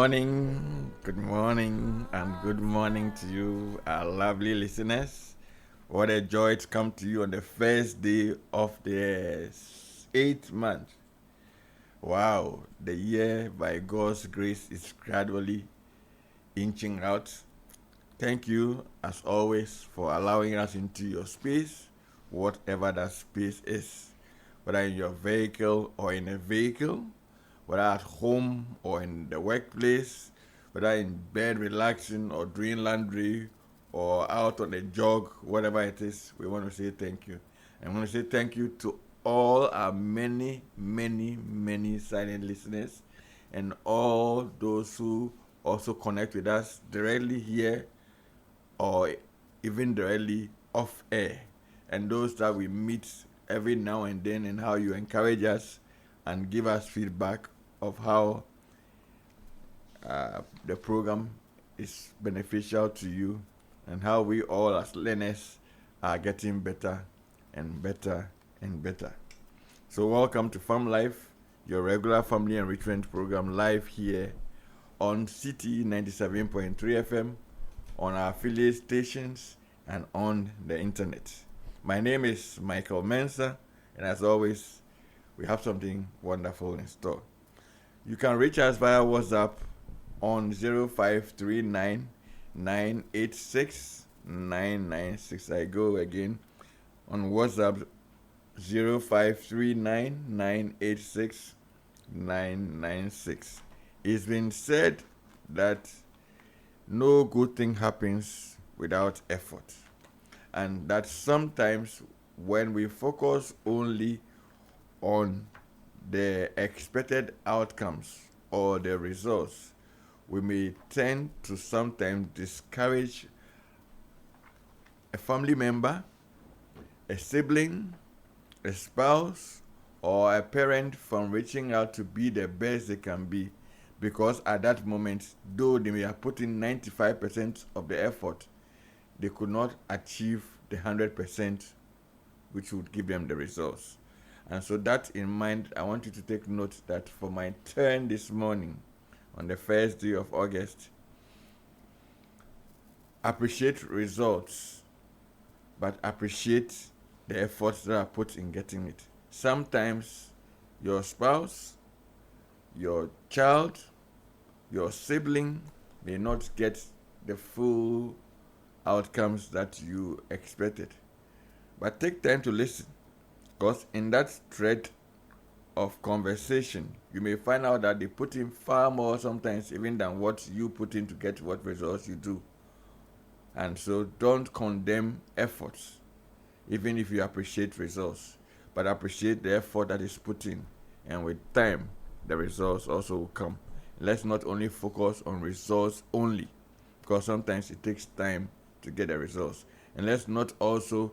And good morning to you, our lovely listeners. What a joy to come to you on the first day of the 8th month. Wow, the year by God's grace is gradually inching out. Thank you, as always, for allowing us into your space, whatever that space is, whether in your vehicle or in a vehicle, whether at home or in the workplace, whether in bed relaxing or doing laundry or out on a jog, whatever it is, we want to say thank you. And we want to say thank you to all our many, many, many silent listeners and all those who also connect with us directly here or even directly off air, and those that we meet every now and then, and how you encourage us and give us feedback of how the program is beneficial to you and how we all as learners are getting better and better and better. So welcome to Farm Life, your regular family enrichment program, live here on CT 97.3 FM, on our affiliate stations, and on the internet. My name is Michael Mensah, and as always, we have something wonderful in store. You can reach us via WhatsApp on 0539 986 996. I go again on WhatsApp 0539 986 996. It's been said that no good thing happens without effort, and that sometimes when we focus only on the expected outcomes or the results, we may tend to sometimes discourage a family member, a sibling, a spouse, or a parent from reaching out to be the best they can be, because at that moment, though they may have put in 95% of the effort, they could not achieve the 100% which would give them the results. And so that in mind, I want you to take note that for my turn this morning, on the first day of August, appreciate results, but appreciate the efforts that are put in getting it. Sometimes your spouse, your child, your sibling may not get the full outcomes that you expected. But take time to listen, because in that thread of conversation, you may find out that they put in far more sometimes even than what you put in to get what results you do. And so don't condemn efforts, even if you appreciate results, but appreciate the effort that is put in. And with time, the results also will come. Let's not only focus on results only, because sometimes it takes time to get the results. And let's not also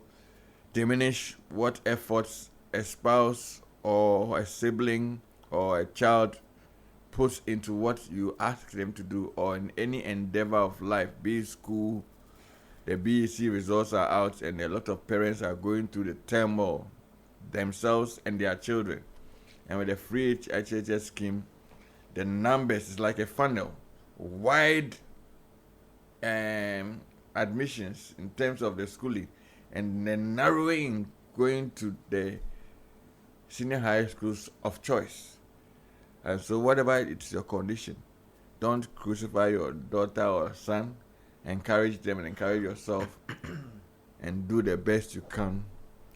diminish what efforts a spouse or a sibling or a child puts into what you ask them to do, or in any endeavor of life, be it school. The BEC results are out, and a lot of parents are going through the turmoil themselves and their children. And with the free HHS scheme, the numbers is like a funnel, wide admissions in terms of the schooling, and then narrowing going to the senior high schools of choice. And so whatever it's your condition, don't crucify your daughter or son. Encourage them and encourage yourself and do the best you can,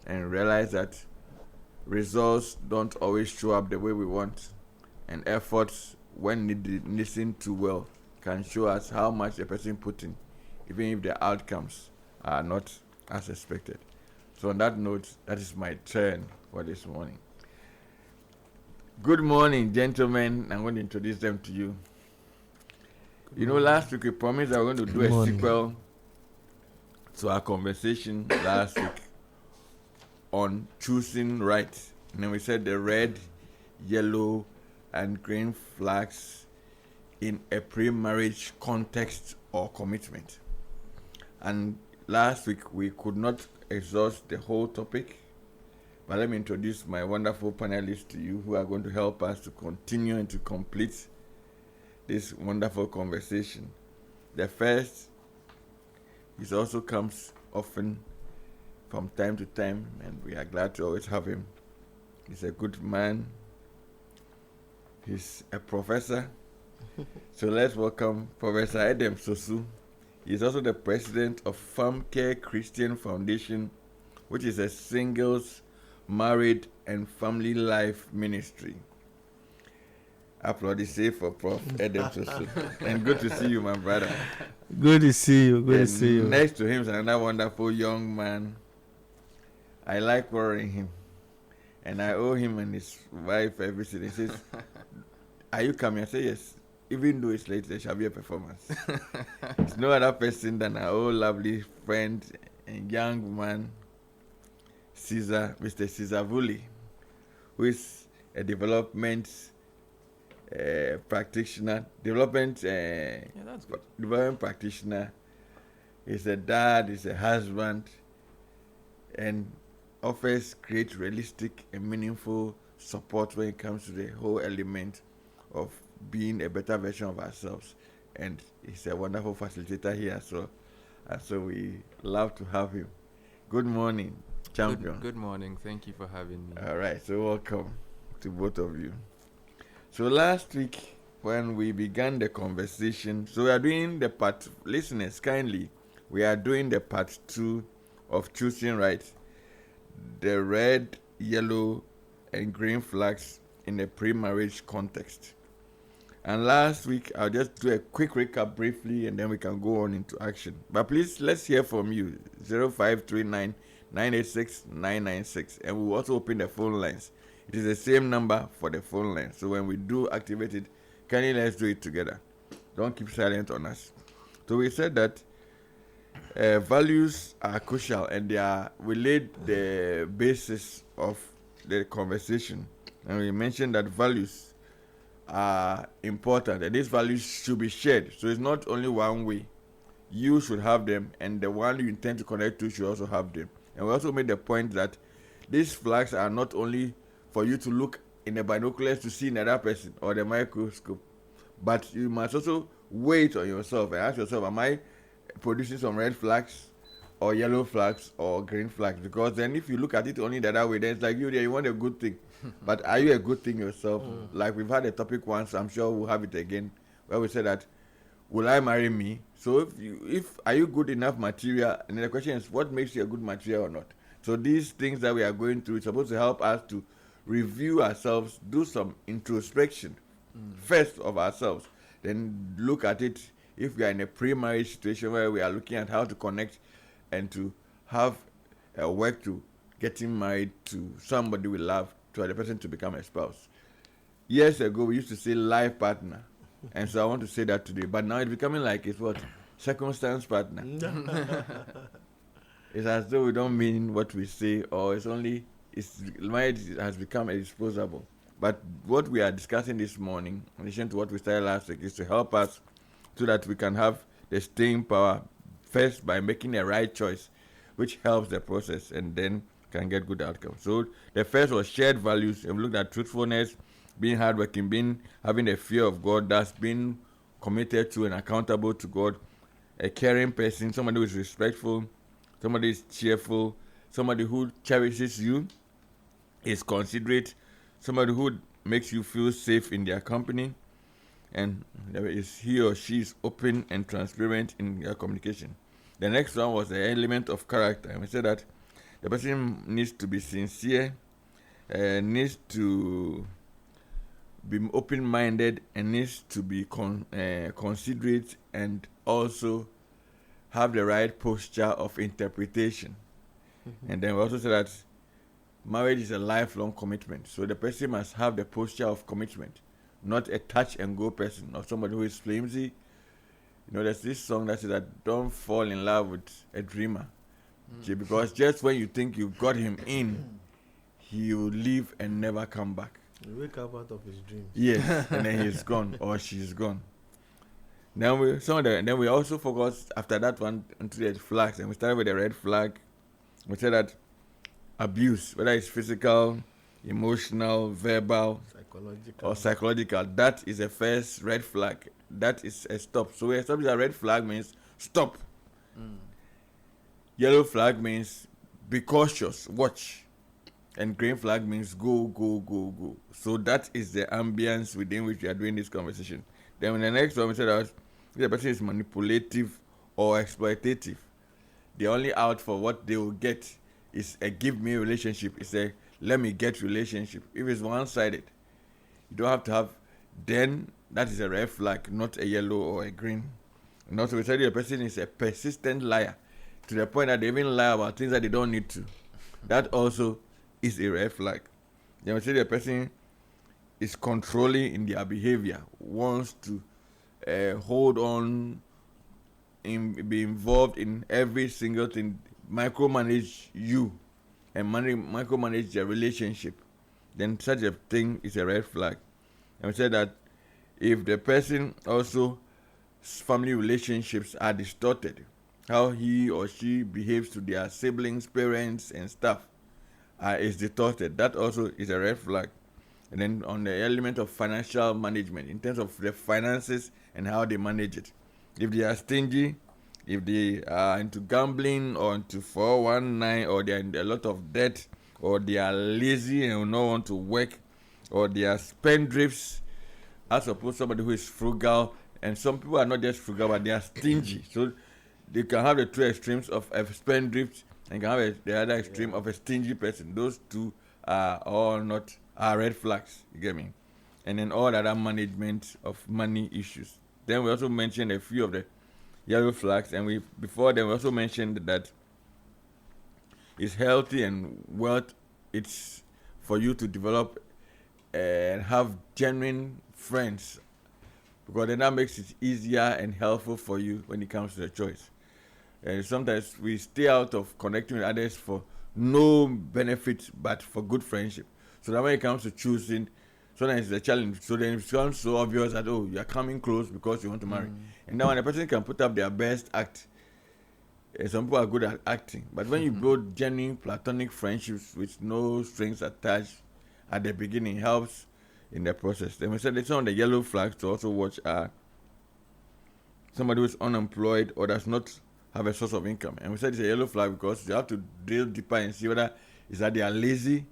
and realize that results don't always show up the way we want, and efforts, when listened to well, can show us how much a person put in, even if the outcomes are not as expected. So on that note, that is my turn for this morning. Good morning, gentlemen. I'm going to introduce them to you. You know, last week we promised that we're going to do a sequel to our conversation last week on choosing right. And then we said the red, yellow, and green flags in a pre-marriage context or commitment. And last week we could not exhaust the whole topic, but let me introduce my wonderful panelists to you who are going to help us to continue and to complete this wonderful conversation. The first, he also comes often from time to time, and we are glad to always have him. He's a good man. He's a professor. So let's welcome Professor Edem Sosu. He's also the president of Farm Care Christian Foundation, which is a singles, married, and family life ministry. Applaudissez for Prof. Edem Sosu. And good to see you, my brother. Good to see you. Good to see you. Next to him is another wonderful young man. I like worrying him. And I owe him and his wife everything. He says, are you coming? I say, yes. Even though it's late, there shall be a performance. It's no other person than our old lovely friend and young man, Mr. Caesar Vulley, who is a development practitioner. Development practitioner. He's a dad, he's a husband, and offers great realistic and meaningful support when it comes to the whole element of being a better version of ourselves. And he's a wonderful facilitator here as well. And so we love to have him. Good morning, champion. Good morning. Thank you for having me. All right, so welcome to both of you. So last week when we began the conversation, so we are doing the part, listeners, kindly, we are doing the part 2 of choosing right, the red, yellow, and green flags in the pre-marriage context. And last week, I'll just do a quick recap briefly, and then we can go on into action. But please, let's hear from you, 0539 986 996, and we'll also open the phone lines. It is the same number for the phone line, so when we do activate it, kindly let's do it together. Don't keep silent on us. So we said that values are crucial, and we laid the basis of the conversation, and we mentioned that values are important, and these values should be shared. So it's not only one way. You should have them, and the one you intend to connect to should also have them. And we also made the point that these flags are not only for you to look in the binoculars to see another person or the microscope, but you must also weigh it on yourself and ask yourself, am I producing some red flags or yellow flags or green flags? Because then if you look at it only the other way, then it's like you want a good thing. But are you a good thing yourself? Like we've had a topic once, I'm sure we'll have it again, where we said that, will I marry me? So if are you good enough material? And then the question is, what makes you a good material or not? So these things that we are going through is supposed to help us to review ourselves, do some introspection first of ourselves, then look at it if we are in a pre-marriage situation where we are looking at how to connect and to have a work to getting married to somebody we love, to the person to become a spouse. Years ago, we used to say life partner. And so I want to say that today. But now it's becoming like it's what? Circumstance partner. It's as though we don't mean what we say, or marriage has become a disposable. But what we are discussing this morning, in addition to what we started last week, is to help us so that we can have the staying power first by making the right choice, which helps the process, and then can get good outcomes. So the first was shared values, and we looked at truthfulness, being hardworking, having a fear of God, that's being committed to and accountable to God, a caring person, somebody who is respectful, somebody who is cheerful, somebody who cherishes you, is considerate, somebody who makes you feel safe in their company, and he or she is open and transparent in their communication. The next one was the element of character, and we said that the person needs to be sincere, needs to be open-minded, and needs to be considerate, and also have the right posture of interpretation. And then we also said that marriage is a lifelong commitment, so the person must have the posture of commitment, not a touch-and-go person or somebody who is flimsy. There's this song that says that don't fall in love with a dreamer. Because just when you think you've got him in, he will leave and never come back. You wake up out of his dreams. Yes, and then he's gone or she's gone. Then we also focused after that one into the flags, and we started with the red flag. We said that abuse, whether it's physical, emotional, verbal, or psychological, that is a first red flag. That is a stop. So a stop is a red flag means stop. Yellow flag means be cautious, watch. And green flag means go, go, go, go. So that is the ambience within which we are doing this conversation. Then in the next one, we said that if the person is manipulative or exploitative, the only out for what they will get is a give me relationship. It's a let me get relationship. If it's one-sided, you don't have to have, then that is a red flag, not a yellow or a green. And also we said the person is a persistent liar to the point that they even lie about things that they don't need to. That also is a red flag. Then we say the person is controlling in their behavior, wants to hold on, be involved in every single thing, micromanage you, and micromanage your relationship. Then such a thing is a red flag. And we said that if the person also family relationships are distorted, how he or she behaves to their siblings, parents, and stuff is distorted, that also is a red flag. And then on the element of financial management, in terms of the finances and how they manage it. If they are stingy, if they are into gambling or into 419, or they are in a lot of debt, or they are lazy and will not want to work, or they are spendthrifts, as opposed to somebody who is frugal. And some people are not just frugal, but they are stingy. So they can have the two extremes of a spendthrift and can have the other extreme of a stingy person. Those two are all not red flags. You get me? And then all other management of money issues. Then we also mentioned a few of the yellow flags, and before then we also mentioned that it's healthy and wealth. It's for you to develop and have genuine friends, because then that makes it easier and helpful for you when it comes to the choice. And sometimes we stay out of connecting with others for no benefit but for good friendship. So that when it comes to choosing, sometimes it's a challenge. So then it becomes so obvious that, oh, you're coming close because you want to marry. And now when a person can put up their best act, some people are good at acting. But when you build genuine platonic friendships with no strings attached at the beginning, it helps in the process. Then we said that some of the yellow flags to also watch are somebody who is unemployed or does not have a source of income. And we said it's a yellow flag because you have to drill deeper and see whether it's that they are lazy,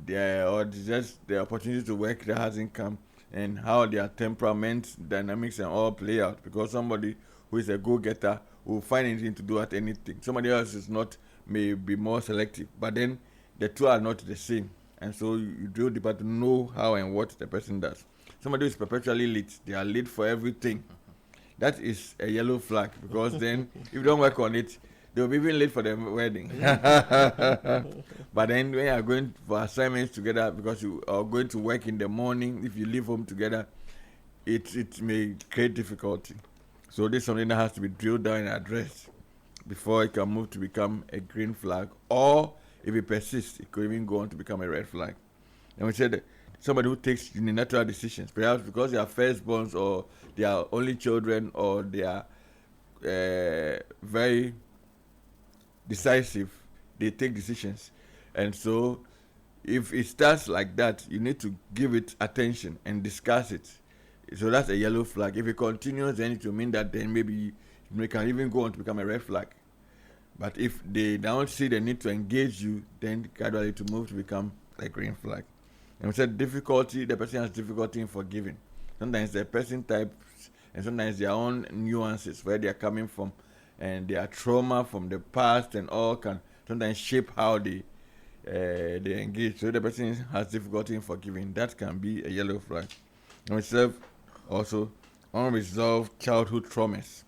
or just the opportunity to work that has income, and how their temperament, dynamics, and all play out. Because somebody who is a go-getter will find anything to do at anything. Somebody else is not, may be more selective. But then the two are not the same. And so you drill deeper to know how and what the person does. Somebody who is perpetually late, they are late for everything. That is a yellow flag, because then if you don't work on it, they'll be even late for the wedding. But then when you are going for assignments together, because you are going to work in the morning, if you leave home together, it may create difficulty. So this is something that has to be drilled down and addressed before it can move to become a green flag, or if it persists, it could even go on to become a red flag. And we said that somebody who takes unilateral decisions, perhaps because they are firstborns, or they are only children, or they are very decisive, they take decisions. And so if it starts like that, you need to give it attention and discuss it. So that's a yellow flag. If it continues, then it will mean that then maybe it can even go on to become a red flag. But if they don't see the need to engage you, then gradually to move to become a green flag. And we said difficulty, the person has difficulty in forgiving. Sometimes the person types, and sometimes their own nuances, where they are coming from, and their trauma from the past and all can sometimes shape how they engage. So the person has difficulty in forgiving. That can be a yellow flag. And we said also unresolved childhood traumas.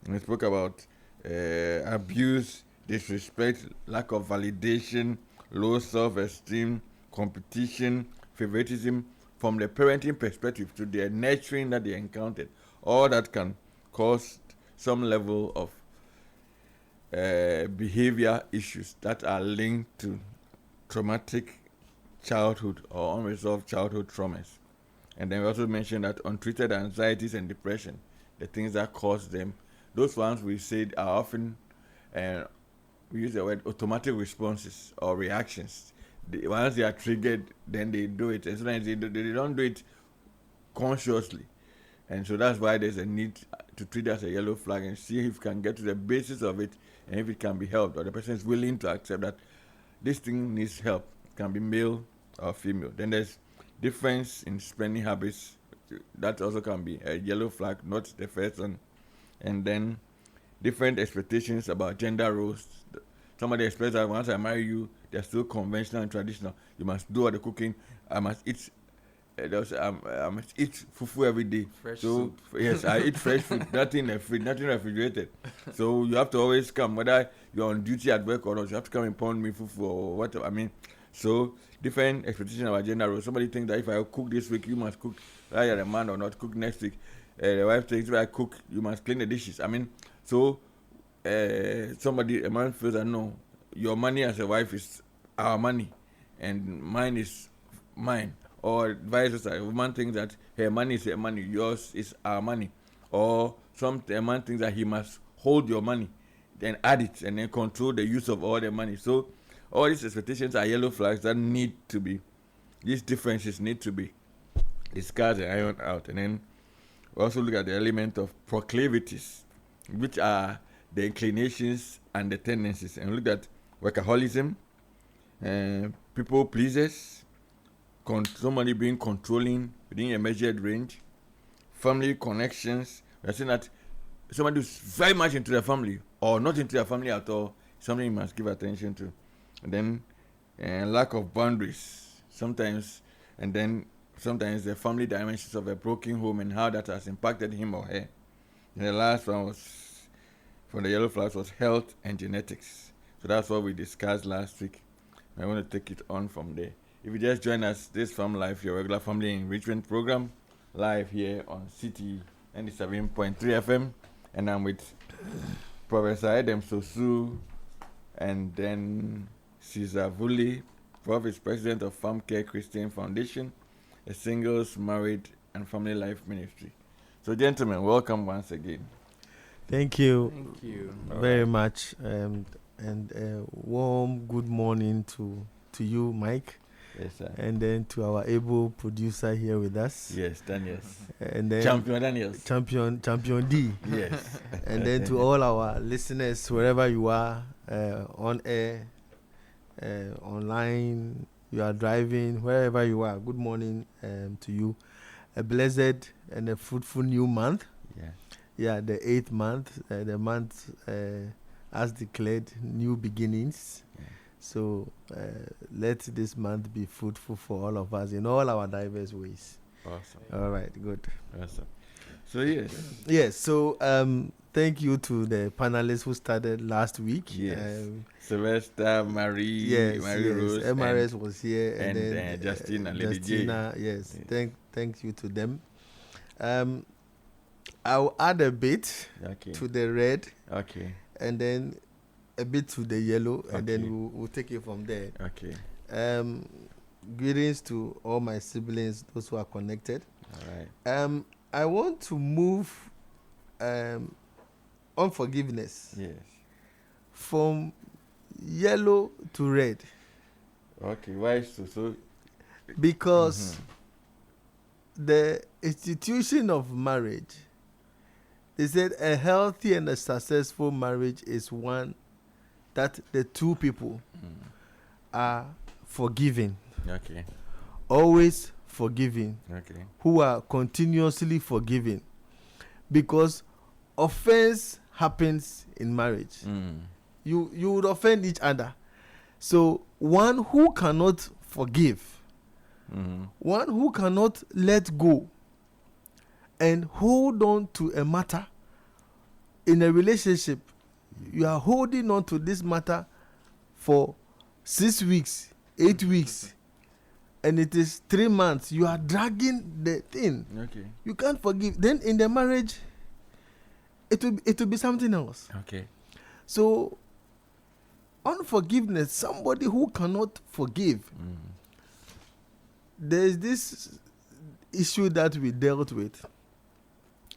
And we spoke about abuse, disrespect, lack of validation, low self-esteem, competition, favoritism, from the parenting perspective to the nurturing that they encountered. All that can cause some level of behavior issues that are linked to traumatic childhood or unresolved childhood traumas. And then we also mentioned that untreated anxieties and depression, the things that cause them, those ones we said are often, we use the word automatic responses or reactions once they are triggered, then they do it. And sometimes they don't do it consciously. And so that's why there's a need to treat it as a yellow flag and see if you can get to the basis of it and if it can be helped, or the person is willing to accept that this thing needs help. It can be male or female. Then there's difference in spending habits. That also can be a yellow flag, not the first one. And then different expectations about gender roles. Somebody expects that once I marry you, they're still conventional and traditional. You must do all the cooking. I must eat fufu every day. Fresh so soup. Yes, I eat fresh food, nothing in the fridge, nothing refrigerated. So you have to always come, whether you're on duty at work or not. You have to come and pound me fufu or whatever. I mean, so different expectations about gender roles. Somebody thinks that if I cook this week, you must cook. Whether you're a man or not, cook next week. The wife thinks if I cook, you must clean the dishes. I mean, so a man feels that no, your money as a wife is our money, and mine is mine. Or vice versa. A woman thinks that her money is her money, yours is our money. Or a man thinks that he must hold your money, then add it, and then control the use of all the money. So all these expectations are yellow flags that these differences need to be discussed and ironed out. And then we also look at the element of proclivities, which are the inclinations and the tendencies. And look at workaholism, people pleasers, somebody being controlling within a measured range, family connections. We're saying that somebody who's very much into their family or not into their family at all, something you must give attention to. And then lack of boundaries sometimes, and then sometimes the family dimensions of a broken home and how that has impacted him or her. And the last one was, from the yellow flags, was health and genetics. So that's what we discussed last week. I want to take it on from there. If you just join us, this Farm Life, your regular family enrichment program, live here on City 97.3 FM, and I'm with Professor Edem Sosu, and then Caesar Vulley. Prof is president of Farm Care Christian Foundation, a singles, married, and family life ministry. So, gentlemen, welcome once again. Thank you. Thank you very much, and a warm good morning to you, Mike. Yes, sir. And then to our able producer here with us. Yes, Daniels. And then Champion Daniels. Champion D. Yes. And then to all our listeners, wherever you are, on air, online, you are driving, wherever you are, good morning to you. A blessed and a fruitful new month. Yeah. Yeah, the 8th month, the month as declared, new beginnings. Yeah. So let this month be fruitful for all of us in all our diverse ways. Awesome. All right, good. Awesome. So yes. Yes. So thank you to the panelists who started last week. Yes. Sylvester, Marie, Rose, MRS was here, and then Justin and Lady Justina, J. Yes. Thank you to them. I'll add a bit to the red. Okay. And then a bit to the yellow, and then we'll take it from there. Okay. Greetings to all my siblings, those who are connected. All right. I want to move on forgiveness. Yes. From yellow to red. Okay. Why so? Because the institution of marriage, they said a healthy and a successful marriage is one that the two people are forgiving. Okay. Always forgiving. Okay. Who are continuously forgiving. Because offense happens in marriage. You would offend each other. So one who cannot forgive, one who cannot let go and hold on to a matter in a relationship, you are holding on to this matter for 6 weeks, 8 weeks, and it is 3 months. You are dragging the thing. Okay. You can't forgive. Then in the marriage, it will be something else. Okay. So, unforgiveness, somebody who cannot forgive. There is this issue that we dealt with,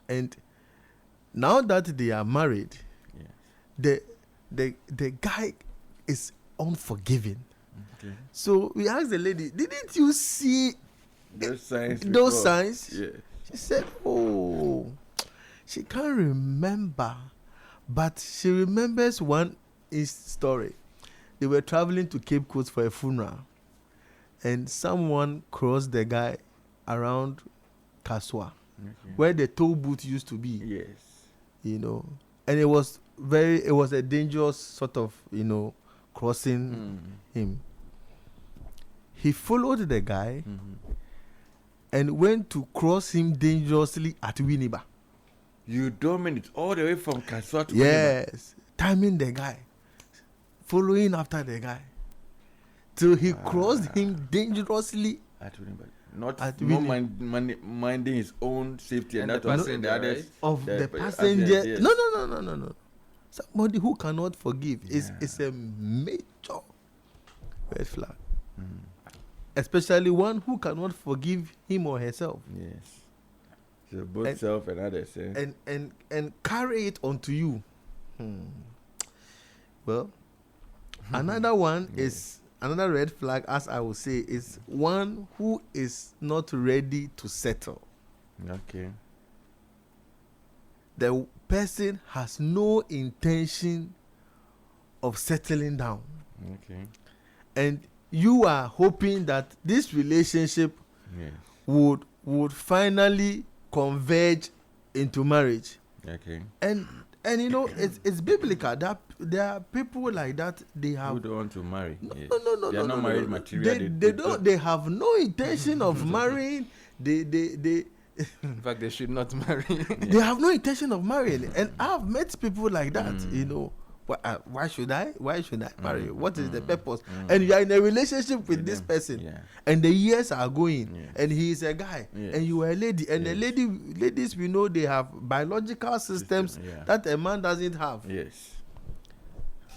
and now that they are married, the guy is unforgiving. Okay. So we asked the lady, didn't you see Those signs. those before. signs? Yeah. She said, oh, she can't remember, but she remembers one story. They were traveling to Cape Coast for a funeral, and someone crossed the guy around Kaswa, Okay. where the toll booth used to be, Yes. you know, and it was a dangerous sort of, crossing him. He followed the guy and went to cross him dangerously at Winneba. You don't mean it all the way from Kaswa to Yes, timing the guy, following after the guy, till he crossed him dangerously at Winneba. Not at no Winneba. minding his own safety and And that the of passenger, the others. right? Of the others, passenger. yes. No. Somebody who cannot forgive is Yeah. a major red flag. Especially one who cannot forgive him or herself. Yes. So both And- self and others. Eh? And carry it onto you. Well, another one is another red flag, as I will say, is one who is not ready to settle. Okay. The person has no intention of settling down, Okay. and you are hoping that this relationship Yes. would finally converge into marriage. Okay. And it's biblical that there are people like that. They Who have don't want to marry? no. They are not married material. They don't. They have no intention of marrying. They In fact, they should not marry. they have no intention of marrying. And I've met people like that. Why should I marry? What is the purpose? And you are in a relationship with this person, Yeah. and the years are going, Yes. and he is a guy, Yes. and you are a lady, and the Yes. ladies, we know they have biological systems yeah. that a man doesn't have. Yes.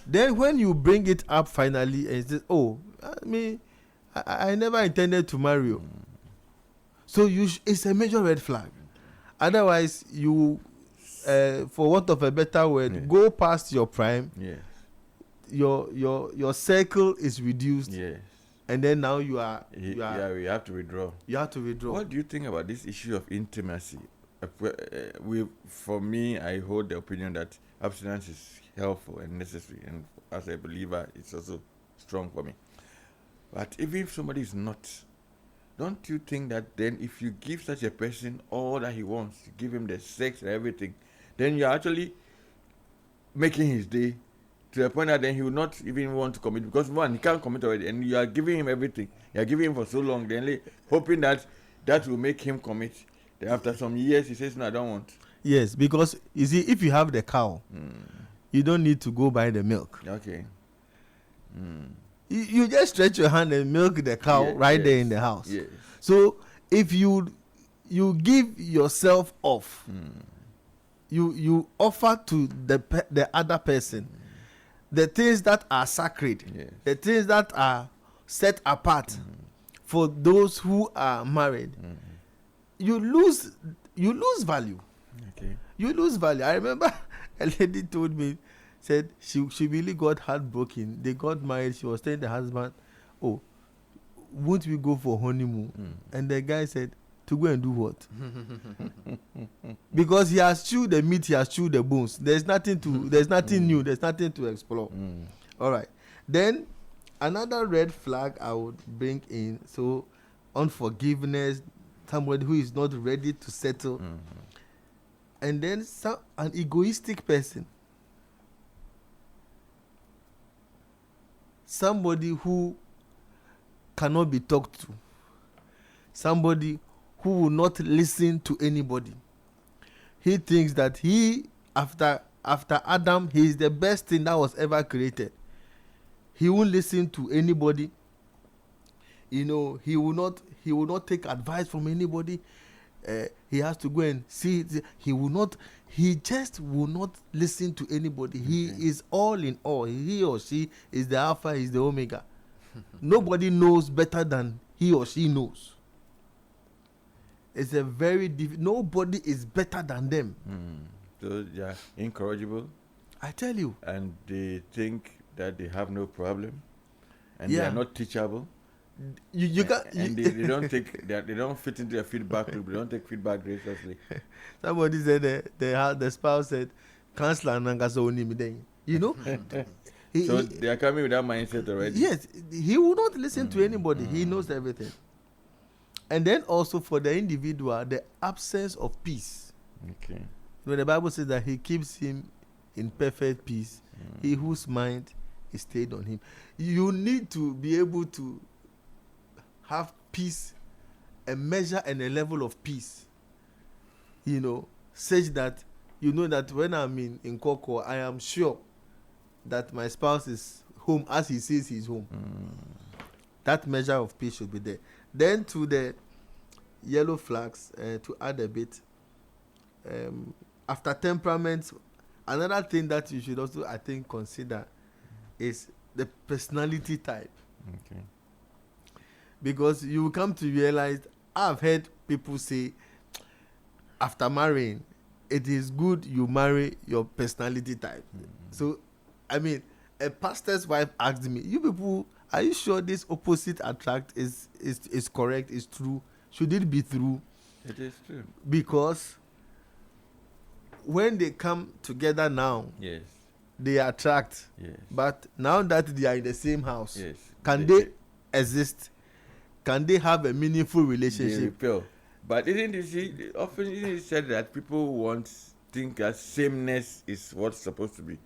Then when you bring it up finally and say, oh, I never intended to marry you. So it's a major red flag. Otherwise, you, for want of a better word, Yeah. go past your prime. Yes. Your circle is reduced, Yes. and then now you Yeah, we have to withdraw. you have to withdraw. What do you think about this issue of intimacy? For me, I hold the opinion that abstinence is helpful and necessary, and as a believer, it's also strong for me. But even if somebody is not, don't you think that then if you give such a person all that he wants, you give him the sex and everything, then you're actually making his day to the point that then he will not even want to commit, because one, he can't commit already, and you are giving him everything. You are giving him for so long, then hoping that will make him commit. Then after some years, he says, no, I don't want. Yes, because you see, if you have the cow, you don't need to go buy the milk. Okay. You just stretch your hand and milk the cow there in the house. Yes. So if you give yourself off, you offer to the other person the things that are sacred, Yes. the things that are set apart for those who are married. You lose value. Okay. You lose value. I remember a lady told me, said she really got heartbroken. They got married. She was telling the husband, oh, won't we go for honeymoon? And the guy said, to go and do what? Because he has chewed the meat, he has chewed the bones. There's nothing new, there's nothing to explore. All right. Then another red flag I would bring in, so unforgiveness, somebody who is not ready to settle. And then an egoistic person. Somebody who cannot be talked to. Somebody who will not listen to anybody. He thinks that after Adam, he is the best thing that was ever created. He won't listen to anybody. He will not take advice from anybody. He has to go and see it. He just will not listen to anybody. He is all in all. He or she is the Alpha, is the Omega. Nobody knows better than he or she knows. It's a very nobody is better than them. So they are incorrigible. I tell you. And they think that they have no problem. and they are not teachable. You can't. And they don't take they don't fit into a feedback loop. They don't take feedback graciously. Somebody said the spouse said, "Cancel and then." You know. So they are coming with that mindset already. Yes, he will not listen to anybody. He knows everything. And then also for the individual, the absence of peace. Okay. When the Bible says that he keeps him in perfect peace, he whose mind is stayed on him. You need to be able to have peace, a measure and a level of peace, such that you know that when I'm in Koko, I am sure that my spouse is home as he says he's home. That measure of peace should be there. Then to the yellow flags, to add a bit, after temperament, another thing that you should also, I think, consider is the personality type. Okay. Because you will come to realize, I've heard people say, after marrying, it is good you marry your personality type. So, I mean, a pastor's wife asked me, you people, are you sure this opposite attract is correct, is true? Should it be true? It is true. Because when they come together now, yes, they attract. Yes. But now that they are in the same house, yes, can they exist? Can they have a meaningful they relationship? repel. But often isn't it said that people think that sameness is what's supposed to be.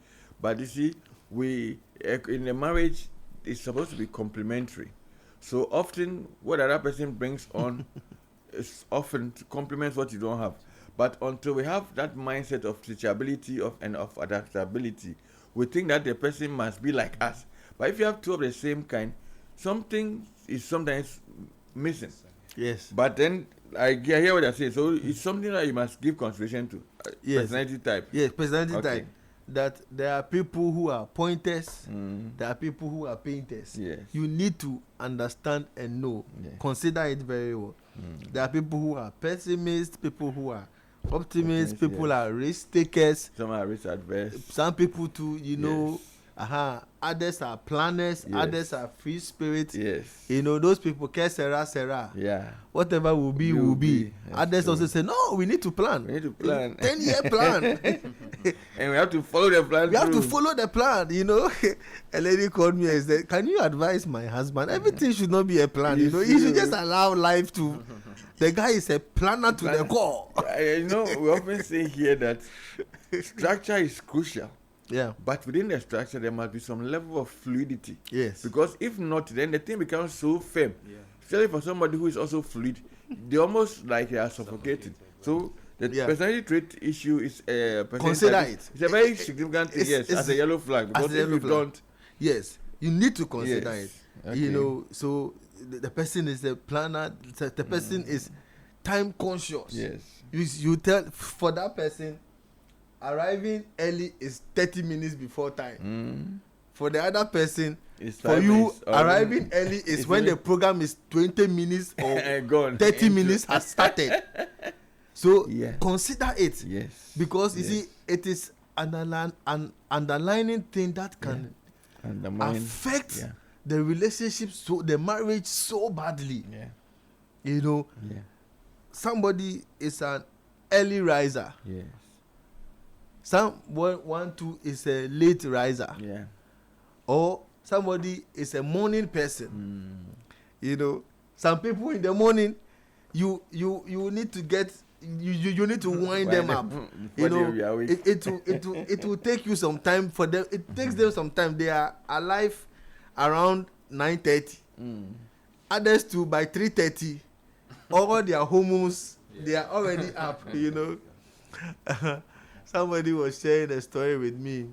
But you see, in a marriage, it's supposed to be complementary. So often, what other person brings on is often to complement what you don't have. But until we have that mindset of teachability and of adaptability, we think that the person must be like us. But if you have two of the same kind, something is sometimes missing. Yes. But then I hear what you're saying. So it's something that you must give consideration to. Yes. Personality type. Yes, personality Okay. type. That there are people who are pointers, there are people who are painters. Yes. You need to understand and know. Yes. Consider it very well. There are people who are pessimists, people who are optimists, people yes. are risk takers. Some are risk adverse. Some people too, Yes. Others are planners, Yes. others are free spirits. Yes. Those people care, Sarah. Yeah. Whatever will be, will be. Others true. also say, no, we need to plan. We need to plan. 10-year plan. And we have to follow the plan. We have to follow the plan, A lady called me and said, can you advise my husband? Everything should not be a plan, He should just allow life to. The guy is a planner to the core. We often say here that structure is crucial. Yeah. But within the structure, there must be some level of fluidity. Yes. Because if not, then the thing becomes so firm. Yeah. Especially for somebody who is also fluid, they almost like they are suffocating. So the personality trait issue is consider it. It's a very significant thing, yes, as a yellow flag. Because if you don't, yes, you need to consider yes. it. Okay. So the person is a planner. The person is time conscious. Yes. You tell for that person, arriving early is 30 minutes before time. For the other person, for you, arriving early is when the program is 20 minutes or gone. 30 minutes has started. So consider it. Yes. Because you see, it is an underlining thing that can affect the relationship, the marriage so badly. Yeah. Somebody is an early riser. Yes. One is a late riser. Yeah. Or somebody is a morning person. Some people in the morning, you need to get you need to wind them up. It will take you some time for them. It takes them some time. They are alive around 9:30. Others too by 3:30. All their hormones they are already up. Somebody was sharing a story with me.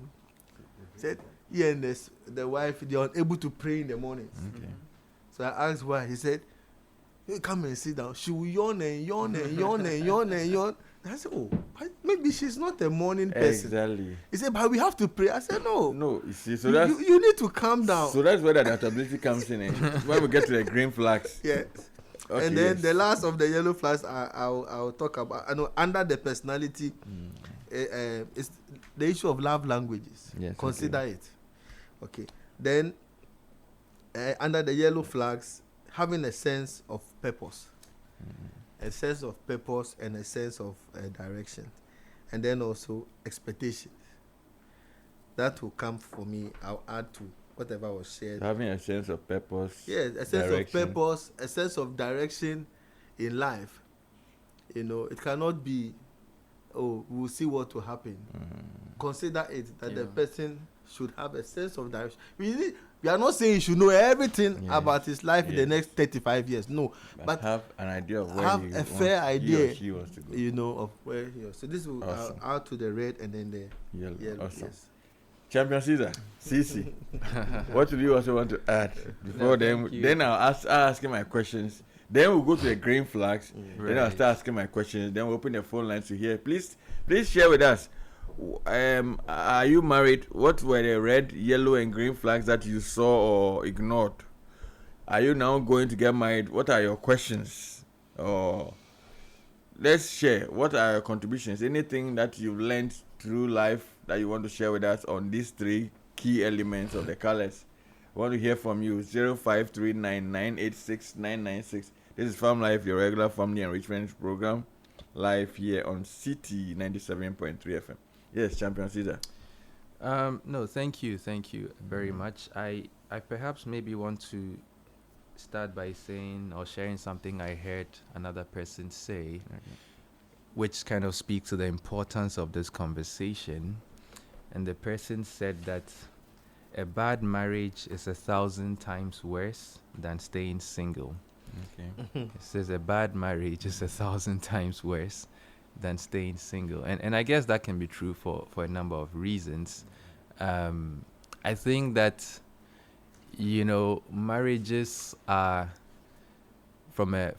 Said he and the wife, they are unable to pray in the mornings. Okay. So I asked why. He said, "You come and sit down." She will yawn and yawn and yawn and yawn and yawn. I said, "Oh, maybe she's not a morning person." Exactly. He said, "But we have to pray." I said, "No, no. You see, so you need to calm down." So that's where the adaptability comes in. When we get to the green flags. Yes. Okay, and then the last of the yellow flags I'll talk about. I know under the personality, it's the issue of love languages. Yes. Consider it. Okay. Then under the yellow flags, having a sense of purpose, a sense of purpose and a sense of direction, and then also expectation. That will come for me. I'll add to whatever was shared. Having a sense of purpose. Yes, a sense of purpose, a sense of direction in life. You know, it cannot be, oh, we'll see what will happen. Consider it that the person should have a sense of direction. We are not saying you should know everything about his life in the next 35 years. No, but have an idea of where have a fair idea, he or she wants to go. you know, of where he was. So this will add to the red and then the yellow. Awesome. Yes. Champion Caesar, CC, what do you also want to add before then I'll ask him my questions. Then we'll go to the green flags. Then I'll start asking my questions. Then we'll open the phone lines to hear. Please share with us. Are you married? What were the red, yellow, and green flags that you saw or ignored? Are you now going to get married? What are your questions? Or let's share. What are your contributions? Anything that you've learned through life that you want to share with us on these three key elements of the colors? I want to hear from you. 0539986996. This is Farm Life, your regular family enrichment program, live here on CT 97.3 FM. Yes, Champion Caesar. No, thank you very much. I perhaps maybe want to start by saying or sharing something I heard another person say, which kind of speaks to the importance of this conversation. And the person said that a bad marriage is 1,000 times worse than staying single. Okay. It says a bad marriage is 1,000 times worse than staying single. And I guess that can be true for a number of reasons. I think that, you know, marriages are, from a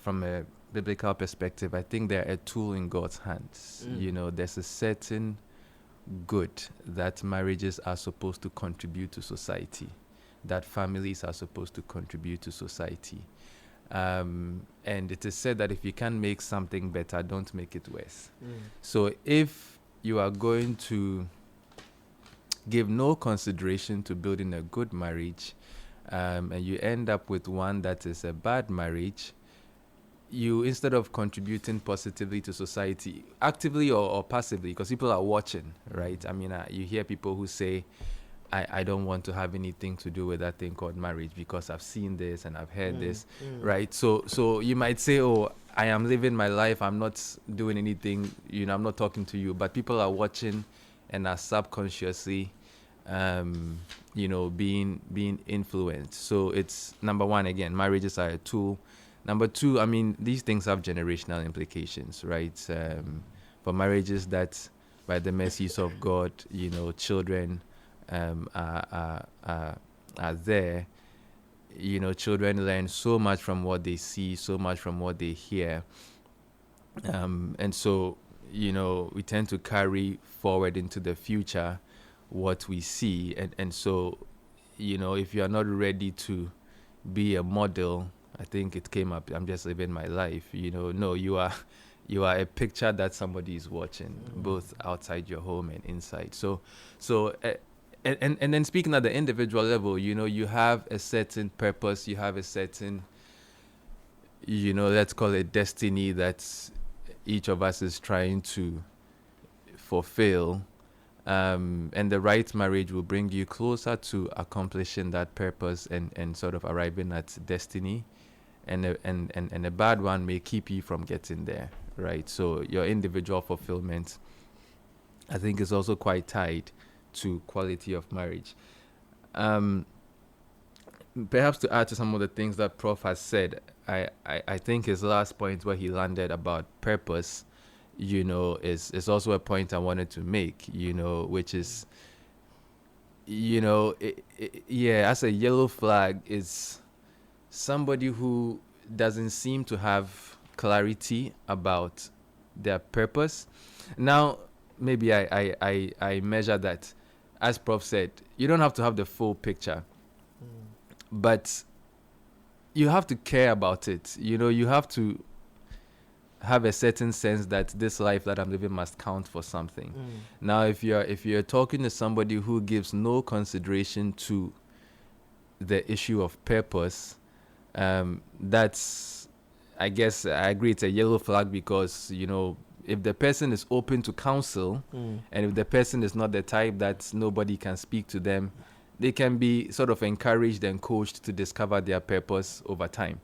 biblical perspective, I think they're a tool in God's hands. You know, there's a certain good that marriages are supposed to contribute to society, that families are supposed to contribute to society. And it is said that if you can make something better, don't make it worse. So if you are going to give no consideration to building a good marriage, and you end up with one that is a bad marriage, you, instead of contributing positively to society, actively or passively, because people are watching, right? I mean, you hear people who say, I don't want to have anything to do with that thing called marriage because I've seen this and I've heard this, right? So you might say, oh, I am living my life, I'm not doing anything, you know, I'm not talking to you, but people are watching and are subconsciously, you know, being influenced. So it's, number one, again, marriages are a tool. Number two, I mean, these things have generational implications, right? For marriages that, by the mercies of God, you know, children are there. You know, children learn so much from what they see, so much from what they hear. And so, you know, we tend to carry forward into the future what we see. And so, you know, if you are not ready to be a model, I think it came up, I'm just living my life, you know. No, you are a picture that somebody is watching, both outside your home and inside. So and then speaking at the individual level, you know, you have a certain purpose, you have a certain, you know, let's call it destiny that each of us is trying to fulfill. And the right marriage will bring you closer to accomplishing that purpose and sort of arriving at destiny. And a bad one may keep you from getting there, right? So your individual fulfillment, I think, is also quite tied to quality of marriage. Perhaps to add to some of the things that Prof has said, I think his last point where he landed about purpose, you know, is also a point I wanted to make, you know, which is, you know, as a yellow flag is somebody who doesn't seem to have clarity about their purpose. Now, maybe I measure that, as Prof said, you don't have to have the full picture, but you have to care about it. You know, you have to have a certain sense that this life that I'm living must count for something. Now, if you're talking to somebody who gives no consideration to the issue of purpose, that's, I guess I agree, it's a yellow flag, because, if the person is open to counsel, and if the person is not the type that nobody can speak to them, they can be sort of encouraged and coached to discover their purpose over time,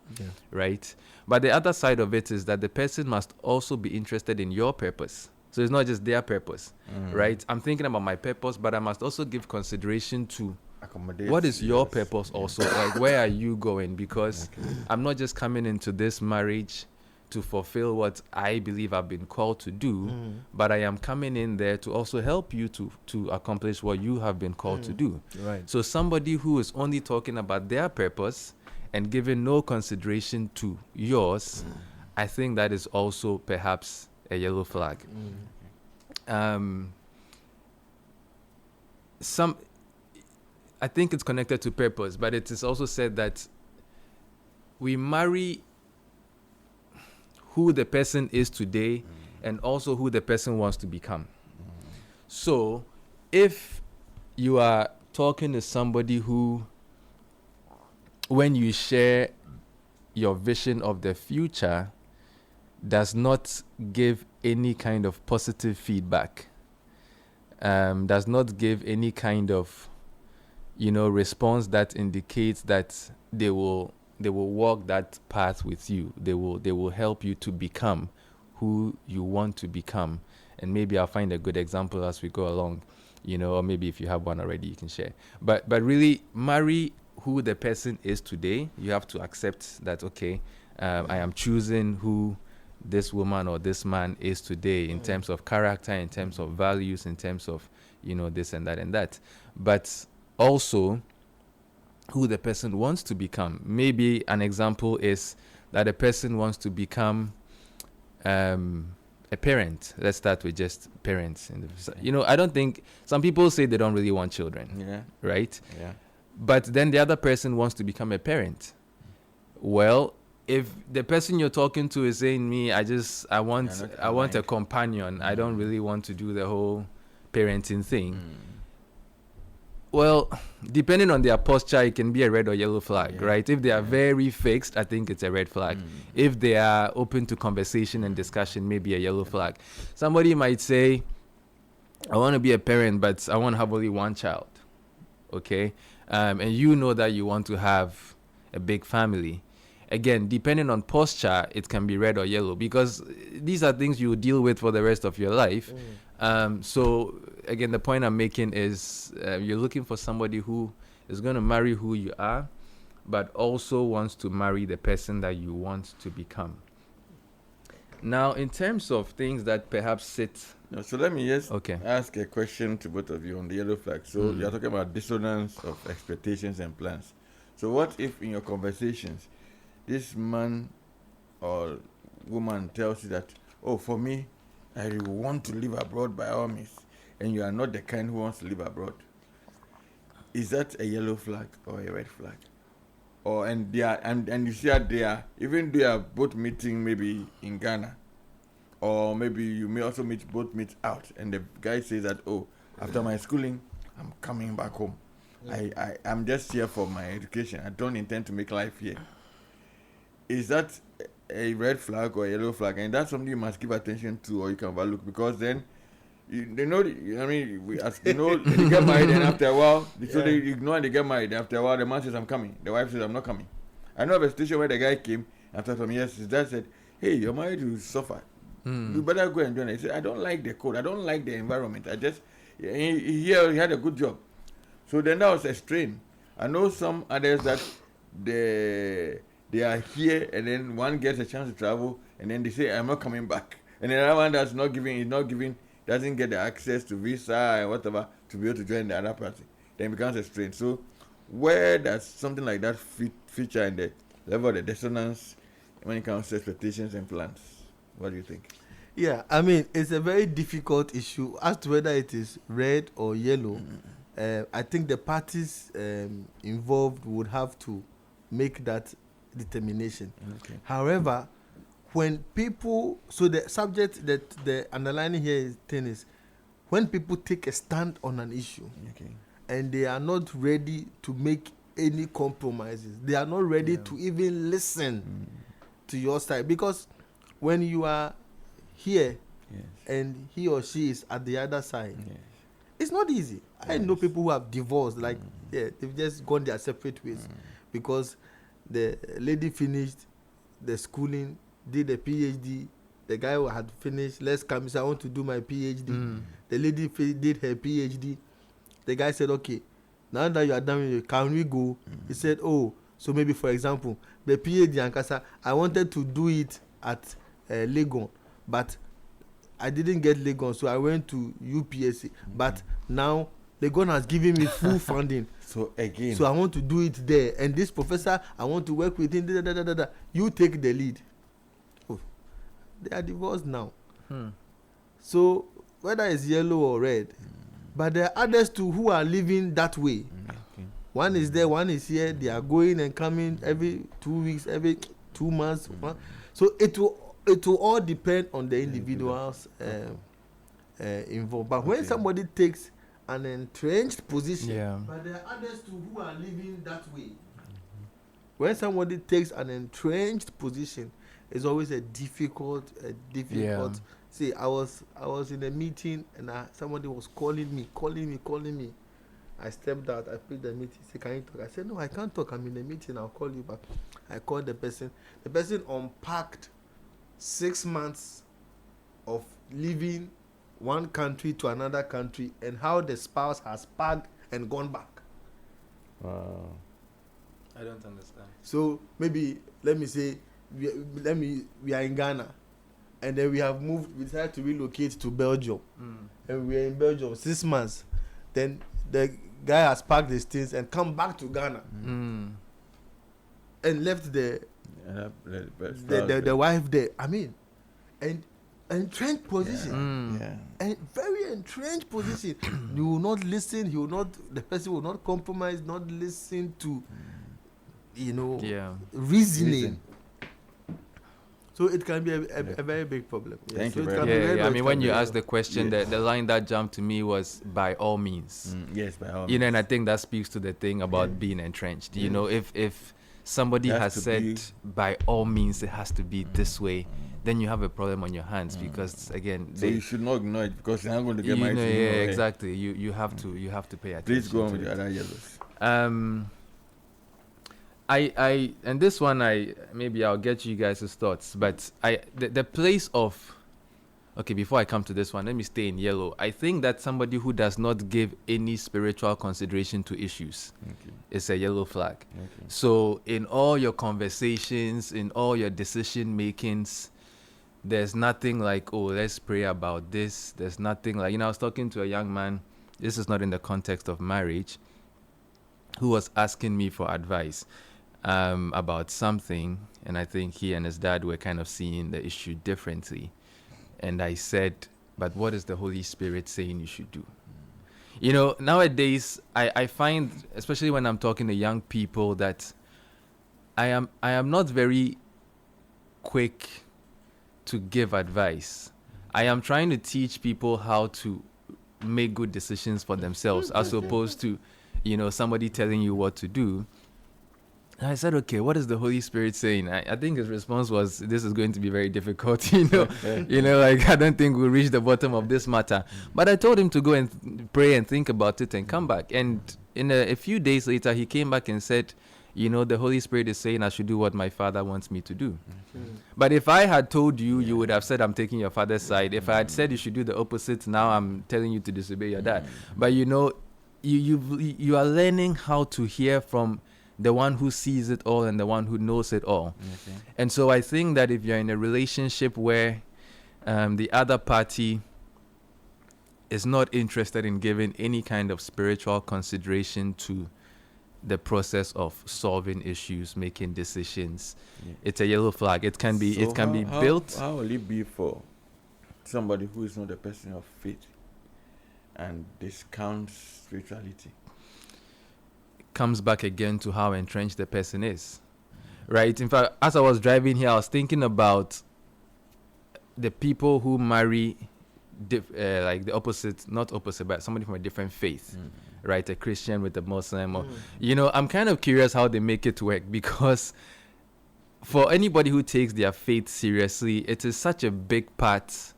right? But the other side of it is that the person must also be interested in your purpose. So it's not just their purpose, right? I'm thinking about my purpose, but I must also give consideration to what is your purpose also? Like, where are you going? Because I'm not just coming into this marriage to fulfill what I believe I've been called to do, but I am coming in there to also help you to accomplish what you have been called to do. Right. So somebody who is only talking about their purpose and giving no consideration to yours, I think that is also perhaps a yellow flag. I think it's connected to purpose, but it is also said that we marry who the person is today and also who the person wants to become. So if you are talking to somebody who, when you share your vision of the future, does not give any kind of positive feedback, does not give any kind of response that indicates that they will walk that path with you. They will help you to become who you want to become. And maybe I'll find a good example as we go along, or maybe if you have one already, you can share. But really, marry who the person is today. You have to accept that, okay, I am choosing who this woman or this man is today in terms of character, in terms of values, in terms of, this and that and that. But also who the person wants to become. Maybe an example is that a person wants to become a parent. Let's start with just parents. I don't think, some people say they don't really want children, right? Yeah. But then the other person wants to become a parent. Well, if the person you're talking to is saying, I want a companion, I don't really want to do the whole parenting thing. Well, depending on their posture, it can be a red or yellow flag, right? If they are very fixed, I think it's a red flag. If they are open to conversation and discussion, maybe a yellow flag. Somebody might say, I want to be a parent, but I want to have only one child, okay? And you know that you want to have a big family. Again, depending on posture, it can be red or yellow, because these are things you deal with for the rest of your life. So again, the point I'm making is you're looking for somebody who is going to marry who you are, but also wants to marry the person that you want to become. Now, in terms of things that perhaps sit... No, so let me just ask a question to both of you on the yellow flag. So you're talking about dissonance of expectations and plans. So what if in your conversations, this man or woman tells you that, oh, for me, I want to live abroad by all means, and you are not the kind who wants to live abroad? Is that a yellow flag or a red flag? Or and they are and you see that they are, even they are both meeting maybe in Ghana, or maybe you may also meet out, and the guy says that, oh, after my schooling, I'm coming back home. I'm just here for my education. I don't intend to make life here. Is that a red flag or a yellow flag? And that's something you must give attention to, or you can overlook, because then they get married, and after a while, so they ignore and they get married. After a while, the man says, I'm coming. The wife says, I'm not coming. I know of a situation where the guy came, after some years, his dad said, hey, you're married to suffer. You better go and do it. He said, I don't like the code. I don't like the environment. He had a good job. So then that was a strain. I know some others that they are here, and then one gets a chance to travel, and then they say, I'm not coming back. And then another one that's doesn't get the access to visa and whatever to be able to join the other party. Then it becomes a strain. So where does something like that feature in the level of the dissonance when it comes to expectations and plans? What do you think? Yeah, I mean, it's a very difficult issue as to whether it is red or yellow. I think the parties involved would have to make that determination. Okay. However, when people, so the subject that the underlining here thing is when people take a stand on an issue, and they are not ready to make any compromises. They are not ready to even listen to your side, because when you are here and he or she is at the other side, it's not easy. I know people who have divorced, like they've just gone their separate ways because the lady finished the schooling, did a PhD. The guy who had finished, let's come. He said, I want to do my PhD. The lady did her PhD. The guy said, okay, now that you are done with it, can we go? He said, oh, so maybe, for example, the PhD in Ankasa, I wanted to do it at Legon, but I didn't get Legon, so I went to UPSC. But now Legon has given me full funding. So again, so I want to do it there. And this professor, I want to work with him. You take the lead. Oh, they are divorced now. So whether it's yellow or red, but there are others too who are living that way. One is there, one is here. They are going and coming every 2 weeks, every 2 months. So it will all depend on the individuals involved. But when somebody takes an entrenched position, but there are others too who are living that way. When somebody takes an entrenched position, it's always a difficult. See, I was in a meeting and somebody was calling me. I stepped out. I picked the meeting. He said, "Can you talk?" I said, "No, I can't talk. I'm in a meeting. I'll call you back." I called the person. The person unpacked 6 months of leaving one country to another country and how the spouse has packed and gone back. wow. I don't understand. So maybe let me say we are in Ghana, and then we have moved. We decided to relocate to Belgium, and we are in Belgium 6 months. Then the guy has packed his things and come back to Ghana, and left the wife there. I mean, and entrenched position, and very entrenched position. You will not listen. He will not. The person will not compromise. Not listen to, reasoning. So it can be a very big problem. Thank you it very can much. be very I much mean, when you can be- asked the question, the line that jumped to me was by all means. Yes, by all You know, means. and I think that speaks to the thing about being entrenched. You know, if somebody It has has to said be- by all means it has to be this way, then you have a problem on your hands because again, So you should not ignore it because you're not going to get married. exactly. You have to pay attention. Please go on to with the it. other yellows. I and this one maybe I'll get you guys' thoughts, but the place of before I come to this one, let me stay in yellow. I think that somebody who does not give any spiritual consideration to issues is a yellow flag. So in all your conversations, in all your decision makings, there's nothing like, oh, let's pray about this. There's nothing like, I was talking to a young man, this is not in the context of marriage, who was asking me for advice about something, and I think he and his dad were kind of seeing the issue differently. And I said, but what is the Holy Spirit saying you should do? Nowadays, I find, especially when I'm talking to young people, that I am not very quick to give advice. I am trying to teach people how to make good decisions for themselves, as opposed to, somebody telling you what to do. And I said, okay, what is the Holy Spirit saying? I think his response was, this is going to be very difficult, I don't think we'll reach the bottom of this matter. But I told him to go and pray and think about it and come back. And in a few days later, he came back and said, the Holy Spirit is saying I should do what my father wants me to do. But if I had told you, you would have said I'm taking your father's side. If I had said you should do the opposite, now I'm telling you to disobey your dad. But you are learning how to hear from the one who sees it all and the one who knows it all. And so I think that if you're in a relationship where the other party is not interested in giving any kind of spiritual consideration to the process of solving issues, making decisions, it's a yellow flag. It can be built. How will it be for somebody who is not a person of faith and discounts spirituality? Comes back again to how entrenched the person is, right? In fact, as I was driving here, I was thinking about the people who marry like the opposite, not opposite, but somebody from a different faith, right? A Christian with a Muslim, or I'm kind of curious how they make it work, because for anybody who takes their faith seriously, it is such a big part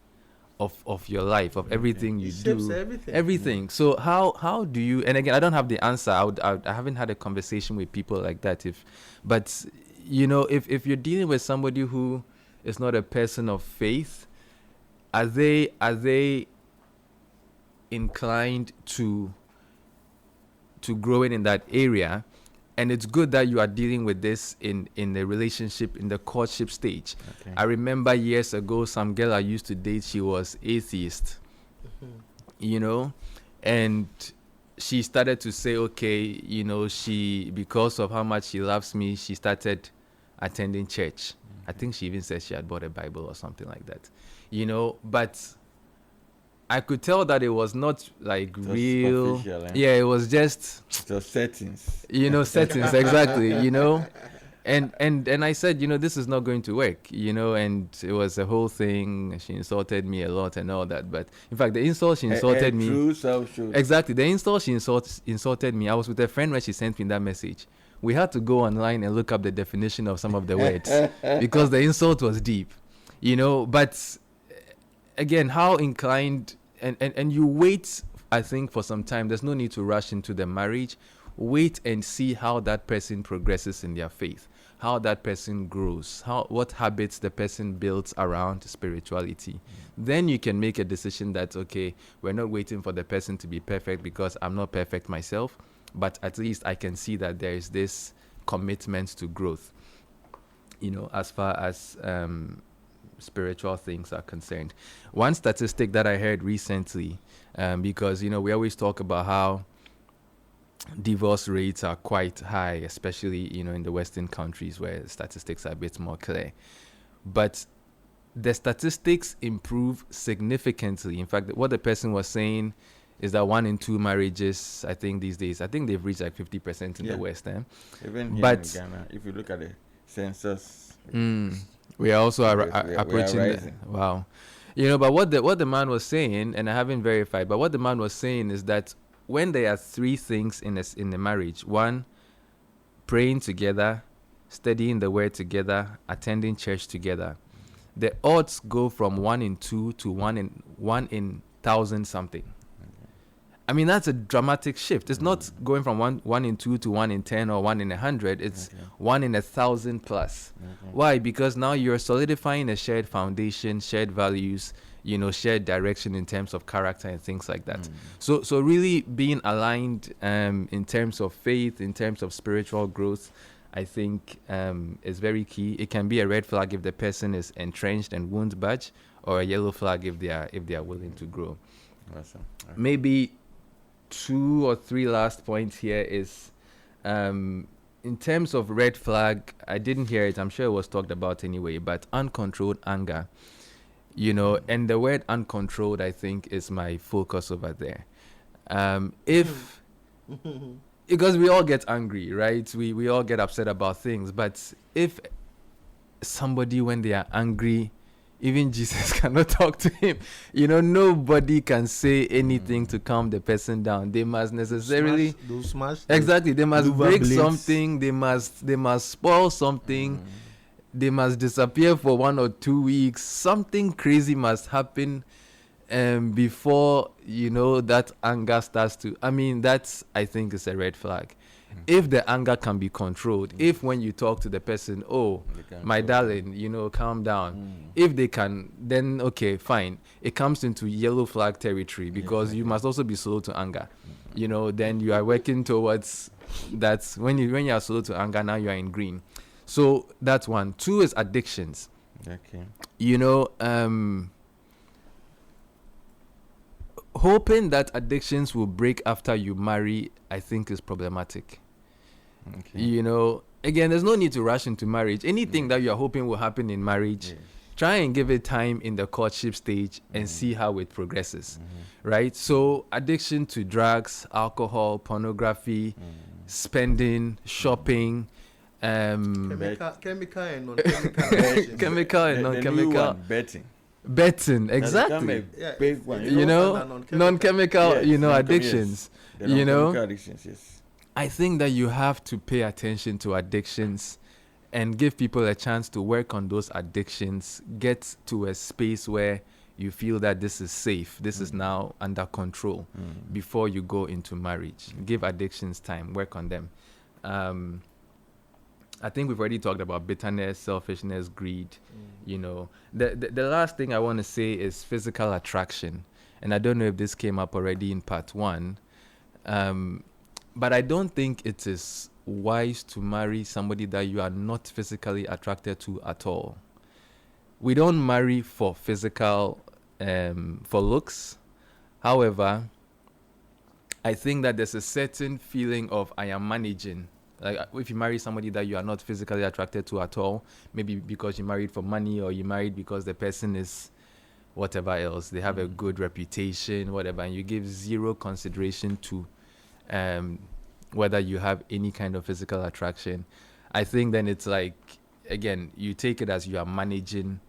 of your life, of everything you do, everything. So how do you? And again, I don't have the answer. I haven't had a conversation with people like that. But if you're dealing with somebody who is not a person of faith, are they inclined to growing in that area? And it's good that you are dealing with this in the relationship, in the courtship stage. Okay. I remember years ago, some girl I used to date, she was atheist, and she started to say, okay, she, because of how much she loves me, she started attending church. I think she even said she had bought a Bible or something like that, but I could tell that it was not like real. Yeah, it was just settings. Settings, exactly. And I said, this is not going to work. And it was a whole thing. She insulted me a lot and all that. But in fact, the insult she insulted me. True self-show. Exactly, the insult she insulted me. I was with a friend when she sent me that message. We had to go online and look up the definition of some of the words because the insult was deep. But again, how inclined, and you wait, I think, for some time. There's no need to rush into the marriage. Wait and see how that person progresses in their faith, how that person grows, what habits the person builds around spirituality. Then you can make a decision that, okay, we're not waiting for the person to be perfect, because I'm not perfect myself, but at least I can see that there is this commitment to growth, as far as spiritual things are concerned. One statistic that I heard recently, because we always talk about how divorce rates are quite high, especially in the Western countries where statistics are a bit more clear, but the statistics improve significantly. In fact, what the person was saying is that 1 in 2 marriages, I think these days, they've reached like 50% in the West. Even here in Ghana, if you look at the census, we are also approaching. Wow. But what the man was saying, and I haven't verified, but what the man was saying is that when there are 3 things in the marriage: 1, praying together, studying the word together, attending church together, the odds go from 1 in 2 to 1 in 1,000 something. I mean, that's a dramatic shift. It's not going from 1 in 2 to 1 in 10 or 1 in 100. It's 1 in 1,000 plus. Why? Because now you're solidifying a shared foundation, shared values, shared direction in terms of character and things like that. So really being aligned in terms of faith, in terms of spiritual growth, I think is very key. It can be a red flag if the person is entrenched and won't budge, or a yellow flag if they are willing to grow. Awesome. Okay. Maybe 2 or 3 last points here is in terms of red flag. I didn't hear it. I'm sure it was talked about anyway, but uncontrolled anger. And the word uncontrolled, I think, is my focus over there. Because we all get angry, right? We all get upset about things. But if somebody, when they are angry, even Jesus cannot talk to him. Nobody can say anything to calm the person down. They must necessarily smash exactly. They must break something. They must spoil something. They must disappear for 1 or 2 weeks. Something crazy must happen before that anger starts to. I mean, that's, I think, is a red flag. If the anger can be controlled, if when you talk to the person, my darling, calm down. If they can, then okay, fine. It comes into yellow flag territory, because you must also be slow to anger. Then you are working towards that. When you are slow to anger, now you are in green. So that's 1. 2 is addictions. Okay. Hoping that addictions will break after you marry, I think, is problematic. Okay. Again, there's no need to rush into marriage. Anything that you're hoping will happen in marriage, try and give it time in the courtship stage and see how it progresses, right? So addiction to drugs, alcohol, pornography, spending, shopping, chemical and non-chemical chemical and non-chemical, betting. betting, That's become exactly. a big one. You know, non-chemical, Yes, you know, non-chem- addictions. The You know, non-chemical addictions, yes. I think that you have to pay attention to addictions and give people a chance to work on those addictions, get to a space where you feel that this is safe, this is now under control before you go into marriage. Give addictions time, work on them. I think we've already talked about bitterness, selfishness, greed. You know, the last thing I want to say is physical attraction. And I don't know if this came up already in part 1. But I don't think it is wise to marry somebody that you are not physically attracted to at all. We don't marry for physical, for looks. However, I think that there's a certain feeling of I am managing. Like if you marry somebody that you are not physically attracted to at all, maybe because you married for money or you married because the person is whatever else, they have a good reputation, whatever, and you give zero consideration to whether you have any kind of physical attraction, I think then it's like, again, you take it as you are managing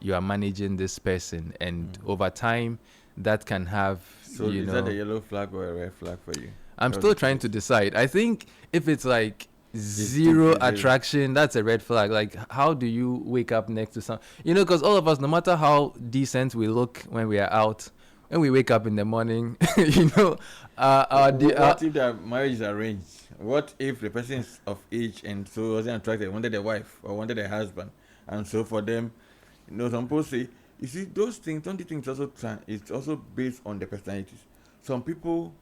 this person, and over time that can have, So is that a yellow flag or a red flag for you? I'm still trying to decide. I think if it's like zero attraction, that's a red flag. Like, how do you wake up next to some, because all of us, no matter how decent we look when we are out, when we wake up in the morning, what if the marriage is arranged? What if the person is of age and so wasn't attracted, wanted a wife or wanted a husband, and so for them, some people say, you see, those things, don't you think it's also based on the personalities? Some people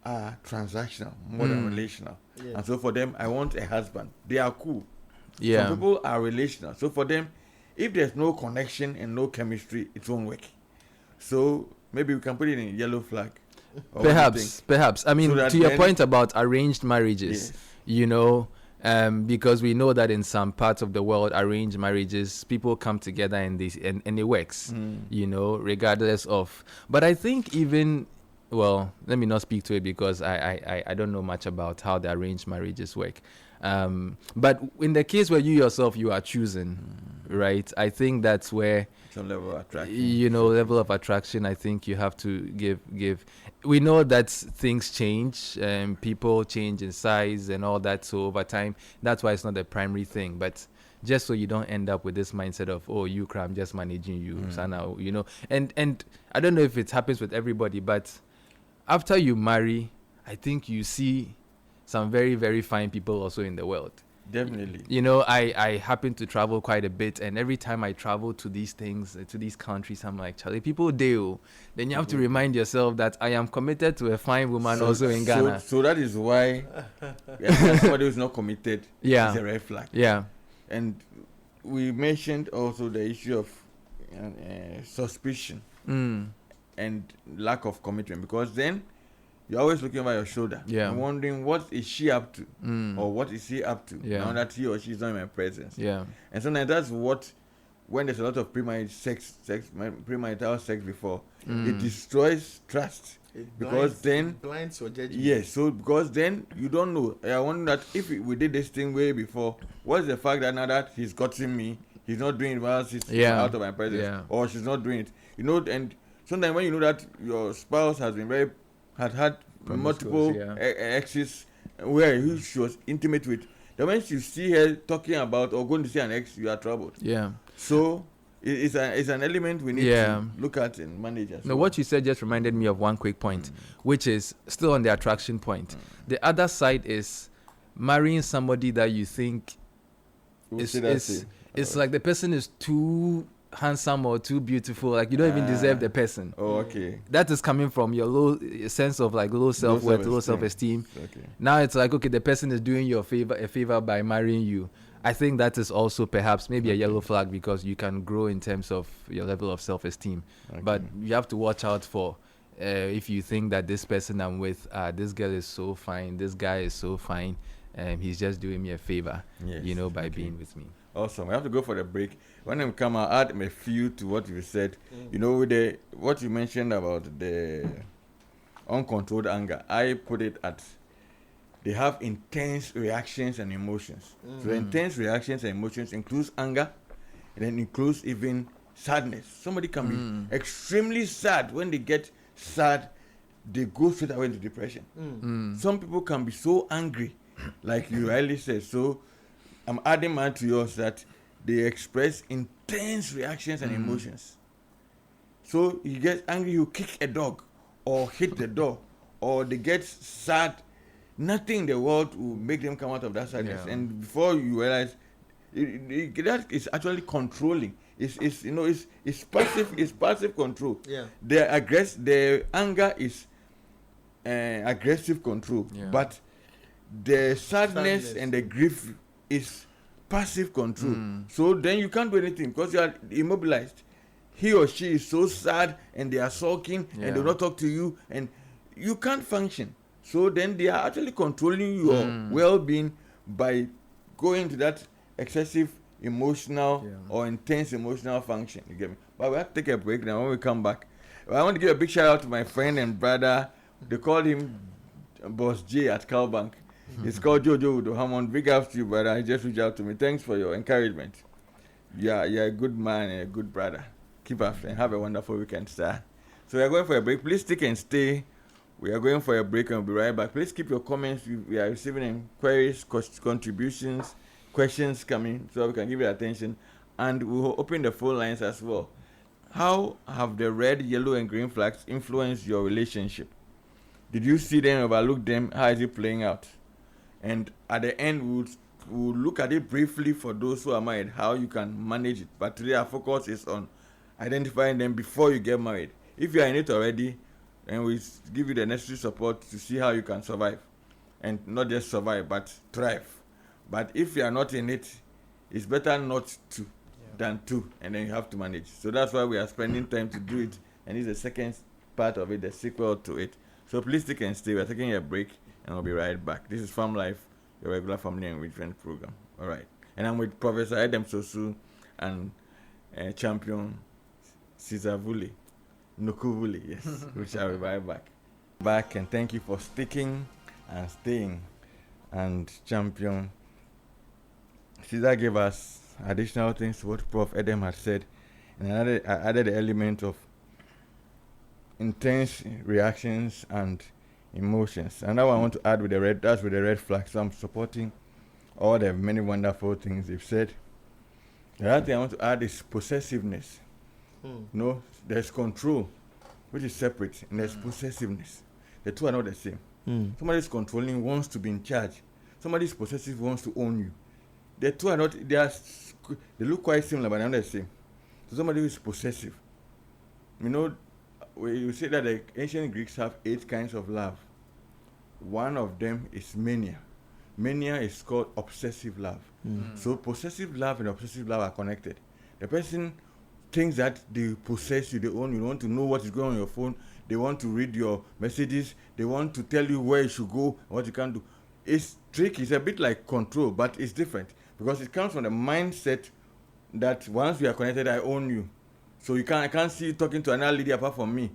are transactional more than relational, and so for them, I want a husband. They are cool. Yeah. Some people are relational, so for them, if there's no connection and no chemistry, it won't work. So maybe we can put it in yellow flag. Perhaps. I mean, so to your point about arranged marriages, because we know that in some parts of the world, arranged marriages, people come together and it works, regardless of. But I think even, well, let me not speak to it because I don't know much about how the arranged marriages work. But in the case where you yourself, you are choosing, right? I think that's where some level of attraction. Level of attraction, I think you have to give. We know that things change, people change in size and all that. So over time, that's why it's not the primary thing. But just so you don't end up with this mindset of, oh, I'm just managing you, Sana, And I don't know if it happens with everybody, but after you marry, I think you see some very, very fine people also in the world. Definitely. I happen to travel quite a bit, and every time I travel to these things, to these countries, I'm like, Charlie, people do. Then you have to remind yourself that I am committed to a fine woman also in Ghana. So that is why somebody who's not committed is a red flag. Yeah. And we mentioned also the issue of suspicion and lack of commitment, because then you're always looking over your shoulder and wondering what is she up to or what is he up to now that he or she is not in my presence. Yeah. And sometimes that's what, when there's a lot of premarital sex before, it destroys trust. It blinds your judgment. Yes, so because then you don't know. I wonder that if we did this thing way before, what's the fact that now that he's gotten me, he's not doing it while she's out of my presence, or she's not doing it. And sometimes when you know that your spouse has been had multiple exes where she was intimate with, then when you see her talking about or going to see an ex, you are troubled. Yeah. So it's an element we need to look at and manage as well. What you said just reminded me of one quick point, which is still on the attraction point. The other side is marrying somebody that you think it's like the person is too handsome or too beautiful, like you don't even deserve the person. Oh, okay. That is coming from your low sense of like low self-worth, low self-esteem. Okay. Now it's like, okay, the person is doing you a favor by marrying you. I think that is also perhaps maybe a yellow flag, because you can grow in terms of your level of self-esteem. Okay. But you have to watch out for if you think that this person I'm with, this girl is so fine, this guy is so fine, he's just doing me a favor, by being with me. Awesome. We have to go for the break. When we come, I'll add a few to what you said. With what you mentioned about the uncontrolled anger, I put it at they have intense reactions and emotions. So intense reactions and emotions includes anger, and then includes even sadness. Somebody can be extremely sad. When they get sad, they go straight away into depression. Some people can be so angry, like you rightly said. So I'm adding man to yours that they express intense reactions and emotions. So he gets angry, you kick a dog or hit the door, or they get sad. Nothing in the world will make them come out of that sadness. Yeah. And before you realize, that is actually controlling. It's passive. It's passive control. Yeah. Their anger is aggressive control, Yeah. but the sadness and the grief is passive control. So then you can't do anything because you are immobilized. He or she is so sad and they are sulking and they will not talk to you and you can't function. So then they are actually controlling your well-being by going to that excessive emotional or intense emotional function. You get me? But we have to take a break now. When we come back, I want to give a big shout out to my friend and brother. They called him Boss J at Calbank. It's called Jojo Udo Hammond. Big ups to you, brother. He just reached out to me. Thanks for your encouragement. Yeah, you're a good man and a good brother. Keep up and have a wonderful weekend, sir. So we are going for a break. Please stick and stay. We are going for a break and we'll be right back. Please keep your comments. We are receiving inquiries, contributions, questions coming so we can give you attention. And we will open the phone lines as well. How have the red, yellow, and green flags influenced your relationship? Did you see them, overlook them? How is it playing out? And at the end, we'll look at it briefly for those who are married, how you can manage it. But today our focus is on identifying them before you get married. If you are in it already, and we give you the necessary support to see how you can survive. And not just survive, but thrive. But if you are not in it, it's better not to than to, and then you have to manage. So that's why we are spending time to do it, and it's the second part of it, the sequel to it. So please stick and stay. We're taking a break, and we'll be right back. This is Farm Life, your regular family enrichment program. All right. And I'm with Professor Edem Sosu and champion Caesar Vulley. Vulley, yes. We shall be right back. And thank you for sticking and staying. And champion Caesar gave us additional things to what Prof. Edem had said. And I added the element of intense reactions and emotions. And now I want to add with the red flag. So I'm supporting all the many wonderful things they've said. The other thing I want to add is possessiveness. No, there's control, which is separate, and there's possessiveness. The two are not the same. Somebody is controlling, wants to be in charge. Somebody is possessive, wants to own you. The two are not, they look quite similar, but they're not the same. So somebody who is possessive. You know, you say that the ancient Greeks have 8 kinds of love. One of them is mania. Mania is called obsessive love. So possessive love and obsessive love are connected. The person thinks that they possess you, they own you, they want to know what is going on your phone, they want to read your messages, they want to tell you where you should go and what you can do. It's tricky, it's a bit like control, but it's different because it comes from the mindset that once we are connected, I own you. So I can't see you talking to another lady apart from me.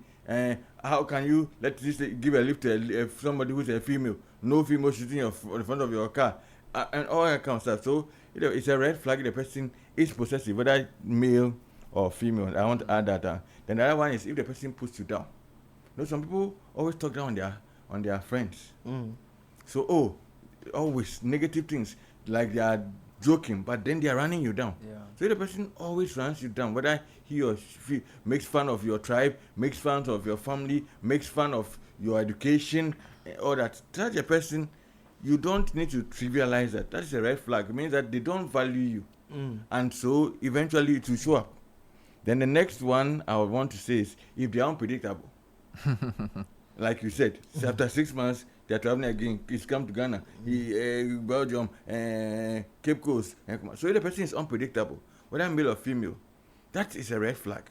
How can you let this give a lift to somebody who's a female? No female sitting in front of your car, and all that kind of stuff. So it's a red flag. The person is possessive, whether male or female. I want to add that. Then the other one is if the person puts you down. You know, some people always talk down on their friends. So always negative things, like they are joking, but then they are running you down. So the person always runs you down, whether he or she makes fun of your tribe, makes fun of your family, makes fun of your education, or that. Such a person, you don't need to trivialize that. That is a red flag. It means that they don't value you. And so eventually it will show up. Then the next one I would want to say is if they are unpredictable. Like you said, after 6 months, they are traveling again. He's come to Ghana, Belgium, Cape Coast. So if the person is unpredictable, whether male or female, that is a red flag.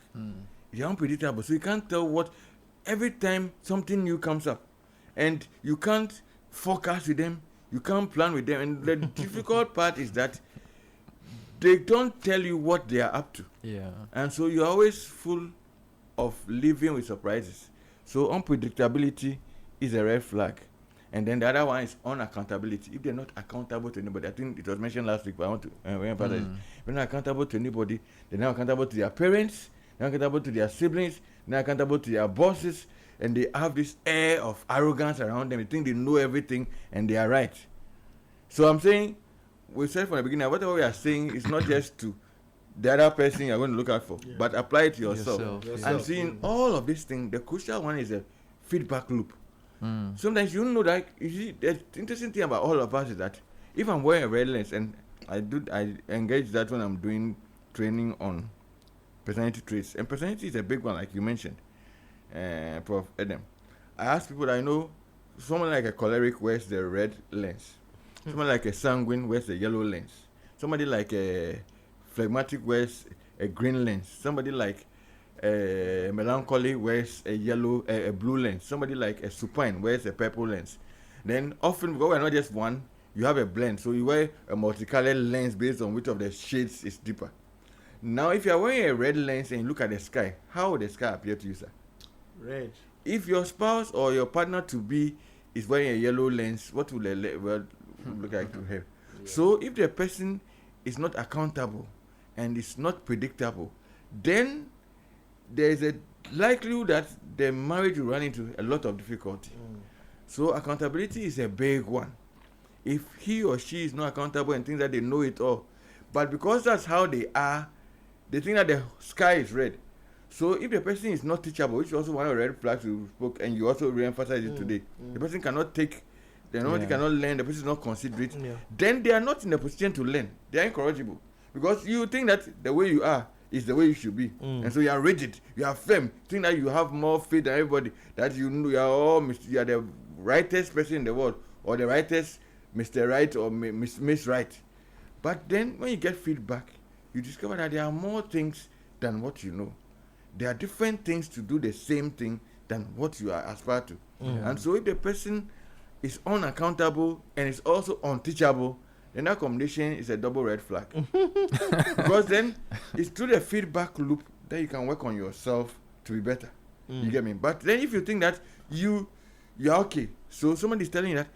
They're unpredictable. So you can't tell what, every time something new comes up. And you can't forecast with them, you can't plan with them. And the difficult part is that they don't tell you what they are up to. And so you're always full of living with surprises. So unpredictability is a red flag. And then the other one is unaccountability. If they're not accountable to anybody, I think it was mentioned last week, but I want to emphasize it. If they're not accountable to anybody, they're not accountable to their parents, they're not accountable to their siblings, they're not accountable to their bosses, and they have this air of arrogance around them. They think they know everything and they are right. So I'm saying, we said from the beginning, whatever we are saying is not just to the other person you're going to look out for, but apply it to yourself. And seeing all of these things, the crucial one is a feedback loop. Sometimes you know that, you see, the interesting thing about all of us is that if I'm wearing a red lens, and I engage that when I'm doing training on personality traits, and personality is a big one, like you mentioned, Prof. Edem. I ask people that I know, someone like a choleric wears the red lens, someone like a sanguine wears the yellow lens, somebody like a phlegmatic wears a green lens, somebody like melancholy wears a blue lens, somebody like a supine wears a purple lens. Then often, because we're not just one, you have a blend, so you wear a multicolored lens based on which of the shades is deeper. Now if you're wearing a red lens and you look at the sky, how will the sky appear to you, sir? Red. If your spouse or your partner to be is wearing a yellow lens, what will the look like to her? So if the person is not accountable and is not predictable, then there is a likelihood that the marriage will run into a lot of difficulty. So accountability is a big one. If he or she is not accountable and thinks that they know it all, but because that's how they are, they think that the sky is red. So if the person is not teachable, which is also one of the red flags you spoke, and you also re-emphasized it today, the person cannot take, cannot learn, the person is not considerate, then they are not in a position to learn. They are incorrigible. Because you think that the way you are is the way you should be. And so you are rigid, you are firm, think that you have more faith than everybody, that you know you are the rightest person in the world, or the rightest Mr. Right or Miss Right. But then when you get feedback, you discover that there are more things than what you know. There are different things to do the same thing than what you are aspired to. And so if the person is unaccountable and is also unteachable, then that combination is a double red flag. Because then it's through the feedback loop that you can work on yourself to be better. You get me? But then if you think that you're okay, so somebody is telling you that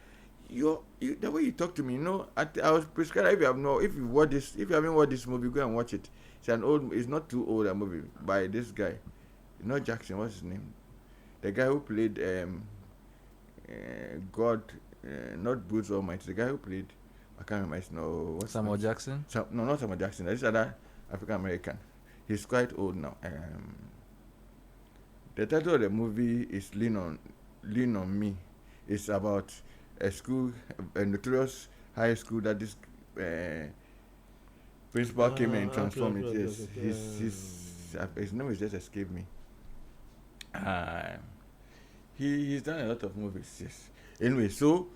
the way you talk to me, I was prescribed, if you haven't watched this movie, go and watch it. It's not too old a movie by this guy, not Jackson, what's his name? The guy who played God, not Bruce Almighty, the guy who played, I can't remember his name. Samuel Jackson? No, not Samuel Jackson. This other African American. He's quite old now. The title of the movie is Lean on Me. It's about a school, a notorious high school that this principal came in and transformed it. Yes, his name has just escaped me. He's done a lot of movies. Yes. Anyway, so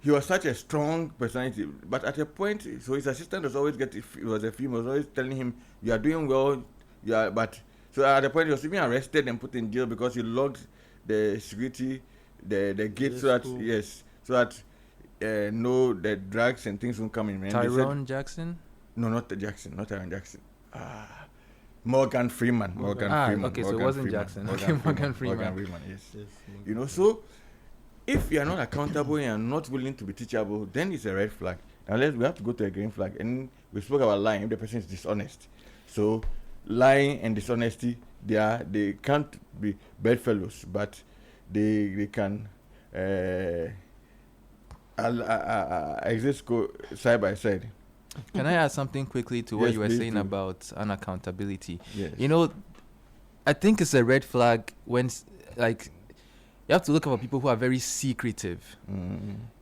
he was such a strong personality, but at a point, so his assistant was always it was a female, was always telling him, "You are doing well, so at the point he was even arrested and put in jail because he locked the security, the gate, so that the drugs and things won't come in. Tyrone Jackson? No, not Tyrone Jackson. Morgan Freeman. Okay, so it wasn't Jackson. Morgan Freeman. Yes. So if you are not accountable and you are not willing to be teachable, then it's a red flag. Unless we have to go to a green flag. And we spoke about lying if the person is dishonest. So lying and dishonesty, they can't be bedfellows, but they can exist side by side. Can I add something quickly to what you were saying about unaccountability? Yes. I think it's a red flag when, you have to look for people who are very secretive.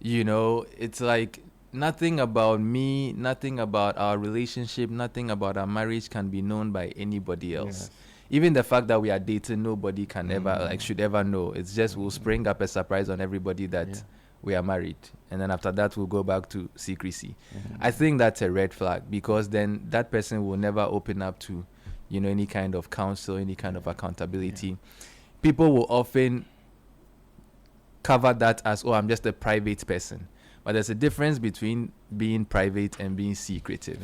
It's like nothing about me, nothing about our relationship, nothing about our marriage can be known by anybody else. Yes. Even the fact that we are dating, nobody can ever, should ever know. It's just will spring up a surprise on everybody that we are married. And then after that, we'll go back to secrecy. I think that's a red flag because then that person will never open up to, any kind of counsel, any kind of accountability. People will often cover that as, I'm just a private person. But there's a difference between being private and being secretive.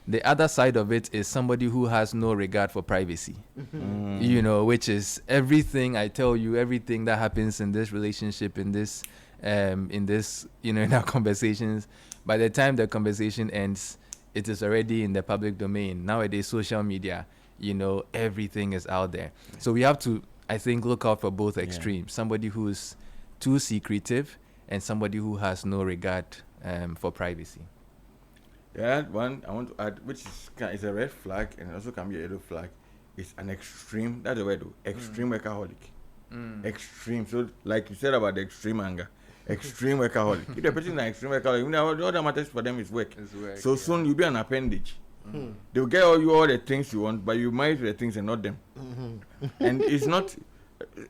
The other side of it is somebody who has no regard for privacy, which is everything I tell you, everything that happens in this relationship, in this in this, in our conversations. By the time the conversation ends, it is already in the public domain. Nowadays, social media, everything is out there. So we have to, I think, look out for both extremes. Somebody who's too secretive and somebody who has no regard for privacy. Yeah, one I want to add, which is a red flag and also can be a yellow flag, is an extreme. That's the word, though. Extreme workaholic. Extreme. So, like you said about the extreme anger, extreme workaholic. If the person is an extreme workaholic, all that matters for them is work. So soon you'll be an appendage. They'll get all the things you want, but you marry to the things and not them. And it's not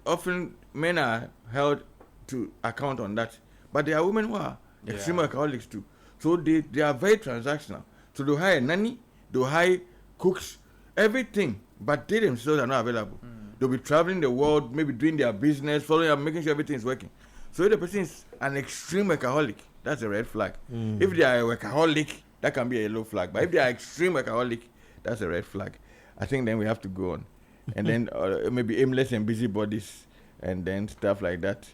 often men are held to account on that, but there are women who are extreme alcoholics too. So they are very transactional. So they'll hire a nanny, they'll hire cooks, everything, but they themselves are not available. They'll be traveling the world, maybe doing their business, following up, making sure everything is working. So if the person is an extreme workaholic, that's a red flag. If they are a workaholic, that can be a yellow flag. But if they are extreme workaholic, that's a red flag. I think then we have to go on. And then maybe aimless and busybodies, and then stuff like that.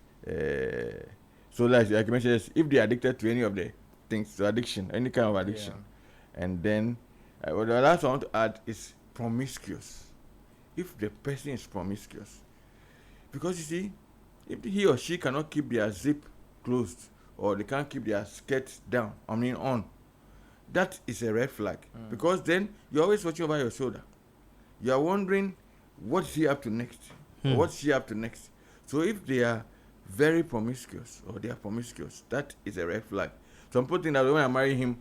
So like you mentioned, if they are addicted to any of the things, to addiction, any kind of addiction. And then the last one I want to add is promiscuous. If the person is promiscuous, because you see, if he or she cannot keep their zip closed or they can't keep their skirt down, on, that is a red flag. Because then you're always watching over your shoulder. You are wondering what's he up to next, or what's she up to next. So if they are very promiscuous or they are promiscuous, that is a red flag. Some people think that when I marry him,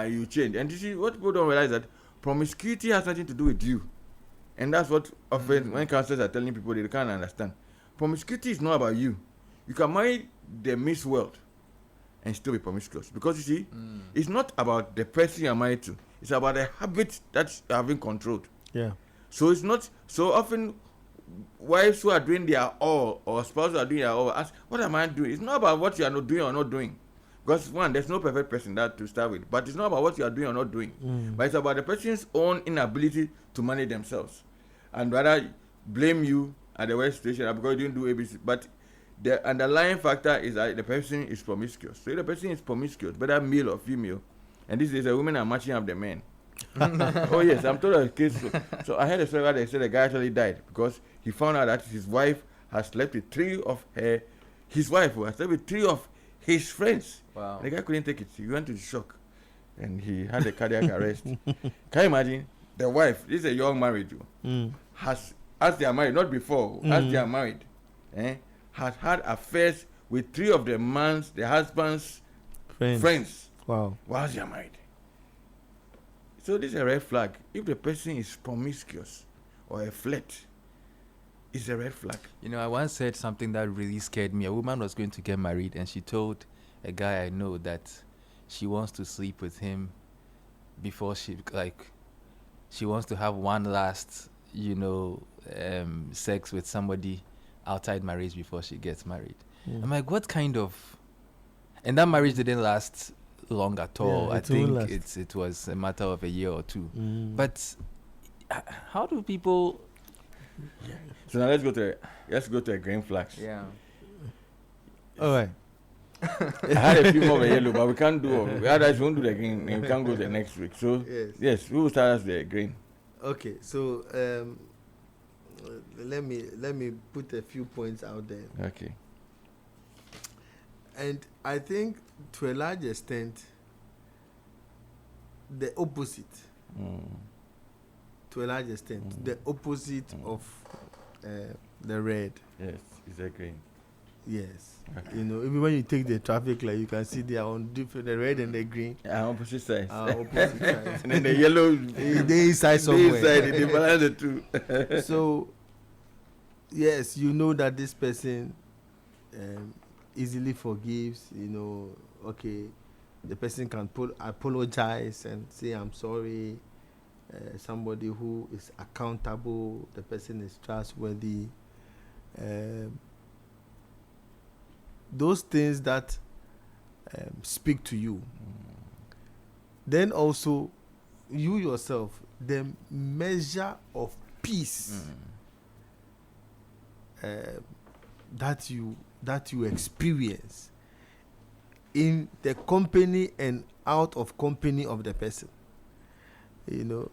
you change. And you see, what people don't realize that promiscuity has nothing to do with you. And that's what often when counselors are telling people, they can't understand. Promiscuity is not about you. You can marry the Miss World and still be promiscuous. Because you see, it's not about the person you're married to. It's about the habit that you have been controlled. Yeah. So it's not so often wives who are doing their all or spouses who are doing their all ask, what am I doing? It's not about what you are not doing or not doing. Because one, there's no perfect person that to start with. But it's not about what you are doing or not doing. But it's about the person's own inability to manage themselves. And rather blame you at the worst situation because you didn't do ABC. But the underlying factor is that the person is promiscuous. So if the person is promiscuous, whether male or female, and this is a women are matching up the men. Oh yes, I'm told a case. So I heard a story where they said the guy actually died because he found out that his wife has slept with three of his wife has slept with three of his friends. Wow. The guy couldn't take it. He went into shock and he had a cardiac arrest. Can you imagine? The wife, this is a young married, has, as they are married, not before, as they are married, has had affairs with three of the husband's friends. Wow. Whilst they are married. So this is a red flag. If the person is promiscuous or a flirt, it's a red flag. I once said something that really scared me. A woman was going to get married and she told a guy I know that she wants to sleep with him before she wants to have one last, sex with somebody outside marriage before she gets married. I'm like, what kind of... And that marriage didn't last long at all. I think it was a matter of a year or two. But how do people... Yeah. So now let's go to a green flags. Yeah. All right. I had a few more yellow, but we can't do all. Otherwise, we won't do the green. We can't go the next week. So yes, we will start as the green. Okay. So let me put a few points out there. Okay. And I think to a large extent, the opposite. To a large extent, the opposite of the red. Yes, it's a green. Yes. Okay. Even when you take the traffic light, you can see they are on different, the red and the green. Opposite sides. Opposite sides. And then the yellow. They inside somewhere. They balance the two. So, yes, you know that this person easily forgives. Okay, the person can apologize and say, I'm sorry. Somebody who is accountable, the person is trustworthy. Those things that speak to you. Then also, you yourself, the measure of peace that you that you experience in the company and out of company of the person. You know,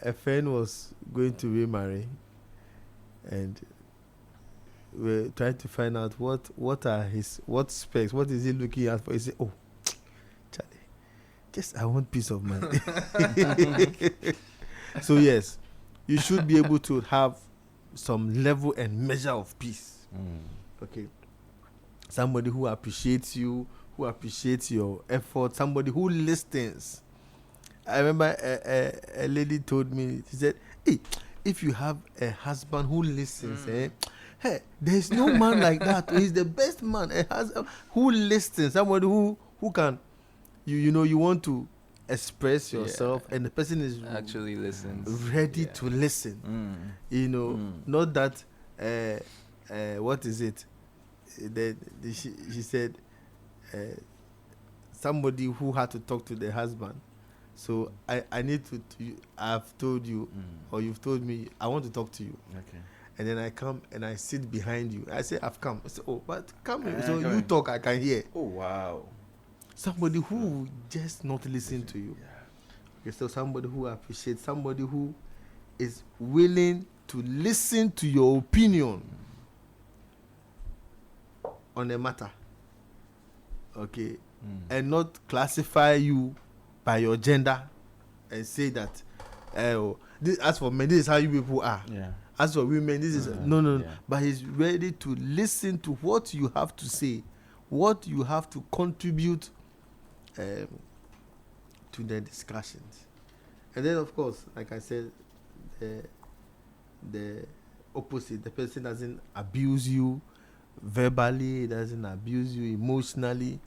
a friend was going to remarry, and we're trying to find out what specs, what is he looking at for. He said, "Oh, Charlie, just I want peace of mind." So yes, you should be able to have some level and measure of peace. Okay, somebody who appreciates you, who appreciates your effort, somebody who listens. I remember a lady told me, she said, "Hey, if you have a husband who listens, hey, there's no man like that. He's the best man. A husband who listens, somebody who can, you know, you want to express yourself, and the person is actually listens, ready to listen. You know, not that what is it? She said somebody who had to talk to the husband. So I need to I've told you, or you've told me, I want to talk to you. Okay. And then I come and I sit behind you. I say, I've come. I say, oh, but come here. So you talk, I can hear. Oh, wow. Somebody who will just not listen to you. Yeah. Okay, so somebody who appreciates, somebody who is willing to listen to your opinion on a matter. Okay. And not classify you by your gender and say that, as for men, this is how you people are. Yeah. As for women, this is no. Yeah. But he's ready to listen to what you have to say, what you have to contribute to the discussions. And then, of course, like I said, the opposite. The person doesn't abuse you verbally, doesn't abuse you emotionally,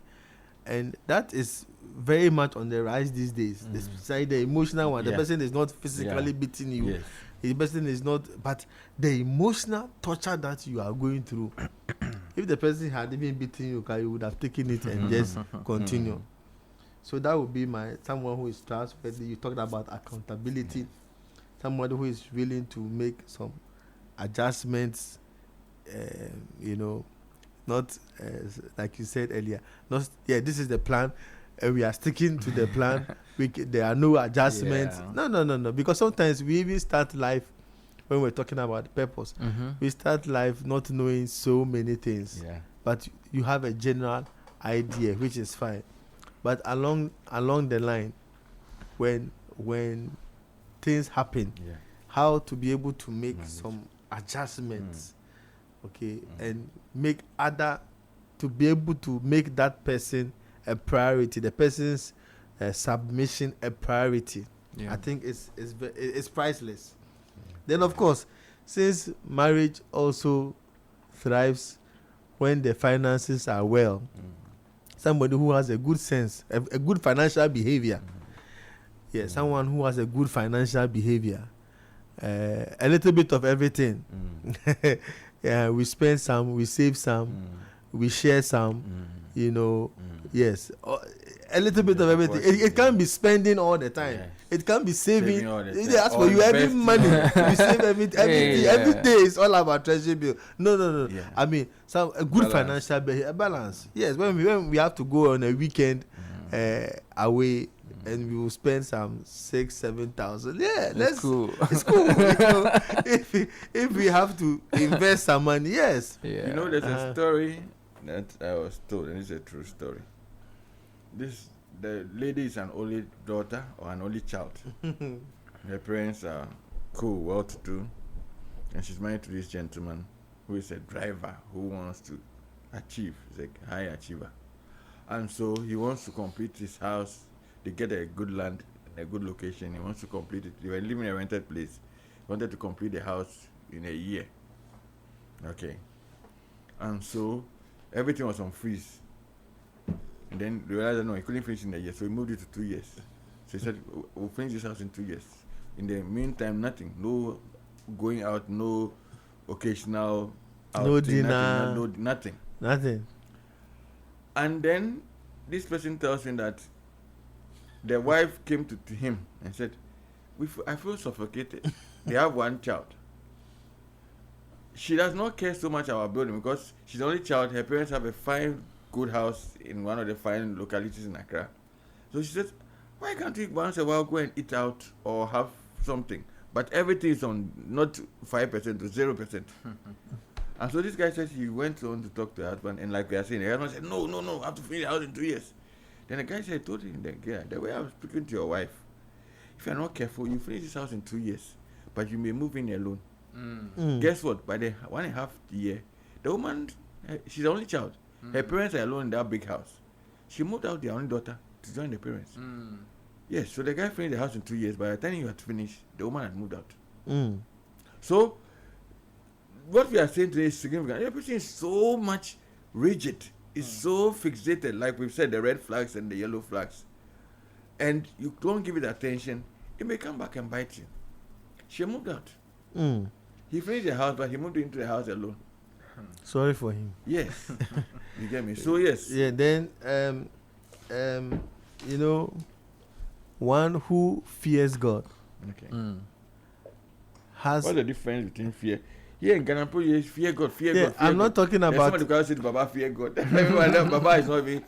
and that is very much on the rise these days. Especially the emotional one. The person is not physically beating you. Yes. The person is not, but the emotional torture that you are going through. If the person had even beaten you, you would have taken it and just continue. So that would be someone who is trustworthy. You talked about accountability. Somebody who is willing to make some adjustments. You know, not like you said earlier. Not this is the plan. We are sticking to the plan. There are no adjustments. Yeah. No. Because sometimes we even start life when we're talking about purpose. We start life not knowing so many things. Yeah. But you have a general idea, which is fine. But along the line, when things happen, how to be able to make some adjustments, okay, and to be able to make that person a priority, the person's submission a priority. I think it's priceless. Then, of course, since marriage also thrives when the finances are well, somebody who has a good sense, a good financial behavior. Someone who has a good financial behavior, a little bit of everything. We spend some, we save some, we share some. You know, yes, a little bit of everything. It can't be spending all the time. It can't be saving. They ask for you every money. We save everything. Every day is all about treasury bill. No. I mean, a good financial balance. Yes, when we have to go on a weekend away, and we will spend some 6,000-7,000. Yeah, it's cool. It's cool. You know, if we have to invest some money, yes. You know, there's a story that I was told, and it's a true story. The lady is an only daughter or an only child. Her parents are cool, well-to-do, and she's married to this gentleman who is a driver who wants to achieve. He's a high achiever, and so he wants to complete his house. They get a good land in a good location. He wants to complete it. They were living in a rented place. He wanted to complete the house in a year. Okay, and so everything was on freeze. And then they realized that no, he couldn't finish in a year, so he moved it to 2 years. So he said, we'll finish this house in 2 years. In the meantime, nothing. No going out, no occasional outing, no dinner, nothing. Nothing. And then this person tells him that the wife came to him and said, I feel suffocated. They have one child. she does not care so much about building because she's the only child. Her parents have a fine, good house in one of the fine localities in Accra. So she says, why can't we once a while go and eat out or have something? But everything is on not 5% to 0%. And so this guy said he went on to talk to her husband, and like we are saying, the husband said, no, I have to finish the house in 2 years. Then the guy said, told him, the way I was speaking to your wife, if you're not careful, you finish this house in 2 years, but you may move in alone. Guess what? By the 1.5 year, the woman, she's the only child. Her parents are alone in that big house. She moved out their only daughter to join the parents. Yes, so the guy finished the house in 2 years. By the time you had finished, the woman had moved out. So, what we are saying today is significant. Everything is so much rigid. It's so fixated, like we've said, the red flags and the yellow flags. And you don't give it attention, it may come back and bite you. She moved out. He finished the house, but he moved into the house alone. Sorry for him. Yes. You get me? So, yes. Yeah, then, one who fears God Okay. has... What's the difference between fear? Here in Ghana, you fear God, fear Yeah, God. Fear I'm not God. talking There's about... somebody who said, Baba, fear God. Everyone else, Baba is not even...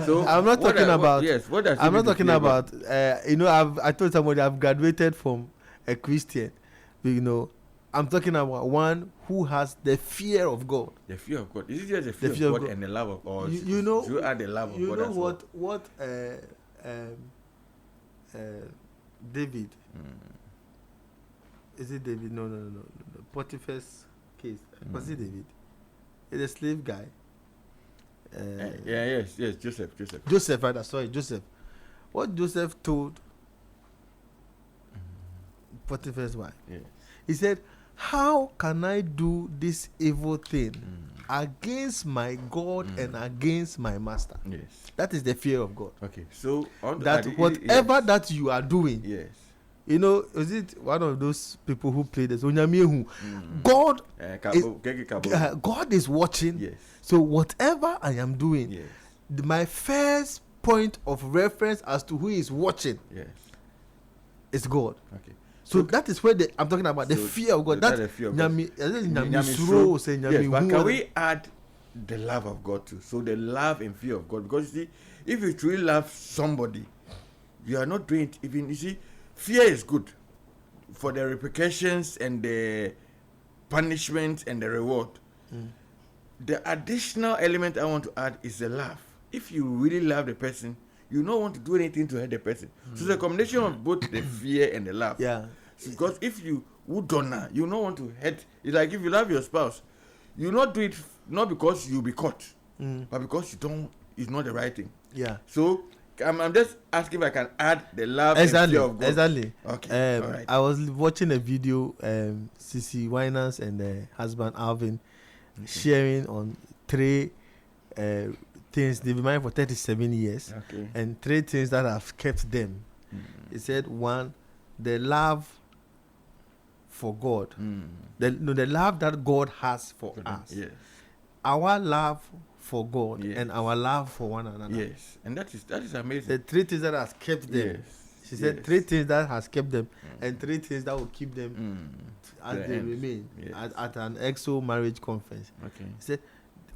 So, I'm not talking about... Yes, what does it I'm mean not to talking fear about... God? I told somebody I've graduated from a Christian. I'm talking about one who has the fear of God. The fear of God. Is it just the fear of God and the love of God? You add the love of God. You know as what David... Is it David? No. Potiphar's case. Was it David? It's a slave guy. Yes, Joseph. Joseph, rather. Sorry, Joseph. What Joseph told Potiphar's wife? Yes. He said, how can I do this evil thing against my God and against my master? Yes. That is the fear of God. Okay, so... That whatever that you are doing... Yes. Is it one of those people who play this? God, God is watching. Yes. So whatever I am doing, Yes. My first point of reference as to who is watching is God. Okay. So that is where I'm talking about the fear of God. That's the fear of God. Yes, but can we add the love of God too? So the love and fear of God. Because you see, if you truly love somebody, you are not doing it even, you see, fear is good for the repercussions and the punishment and the reward. The additional element I want to add is the love. If you really love the person, you don't want to do anything to hurt the person. So the combination of both the fear and the love. Yeah. Because if you don't want to hurt. It's like if you love your spouse, you not do it not because you'll be caught, but because it's not the right thing. Yeah. So I'm just asking if I can add the love and fear of God. Exactly. Okay. All right. I was watching a video, Cece Winans and husband Alvin sharing on 3 things they've been married for 37 years, and 3 things that have kept them. He said, 1, the love for God, the love that God has for us. Yes. Our love for God and our love for one another. Yes, and that is amazing. The 3 things that has kept them. Yes. She said 3 things that has kept them, and 3 things that will keep them as they remain at an EXO marriage conference. Okay. He said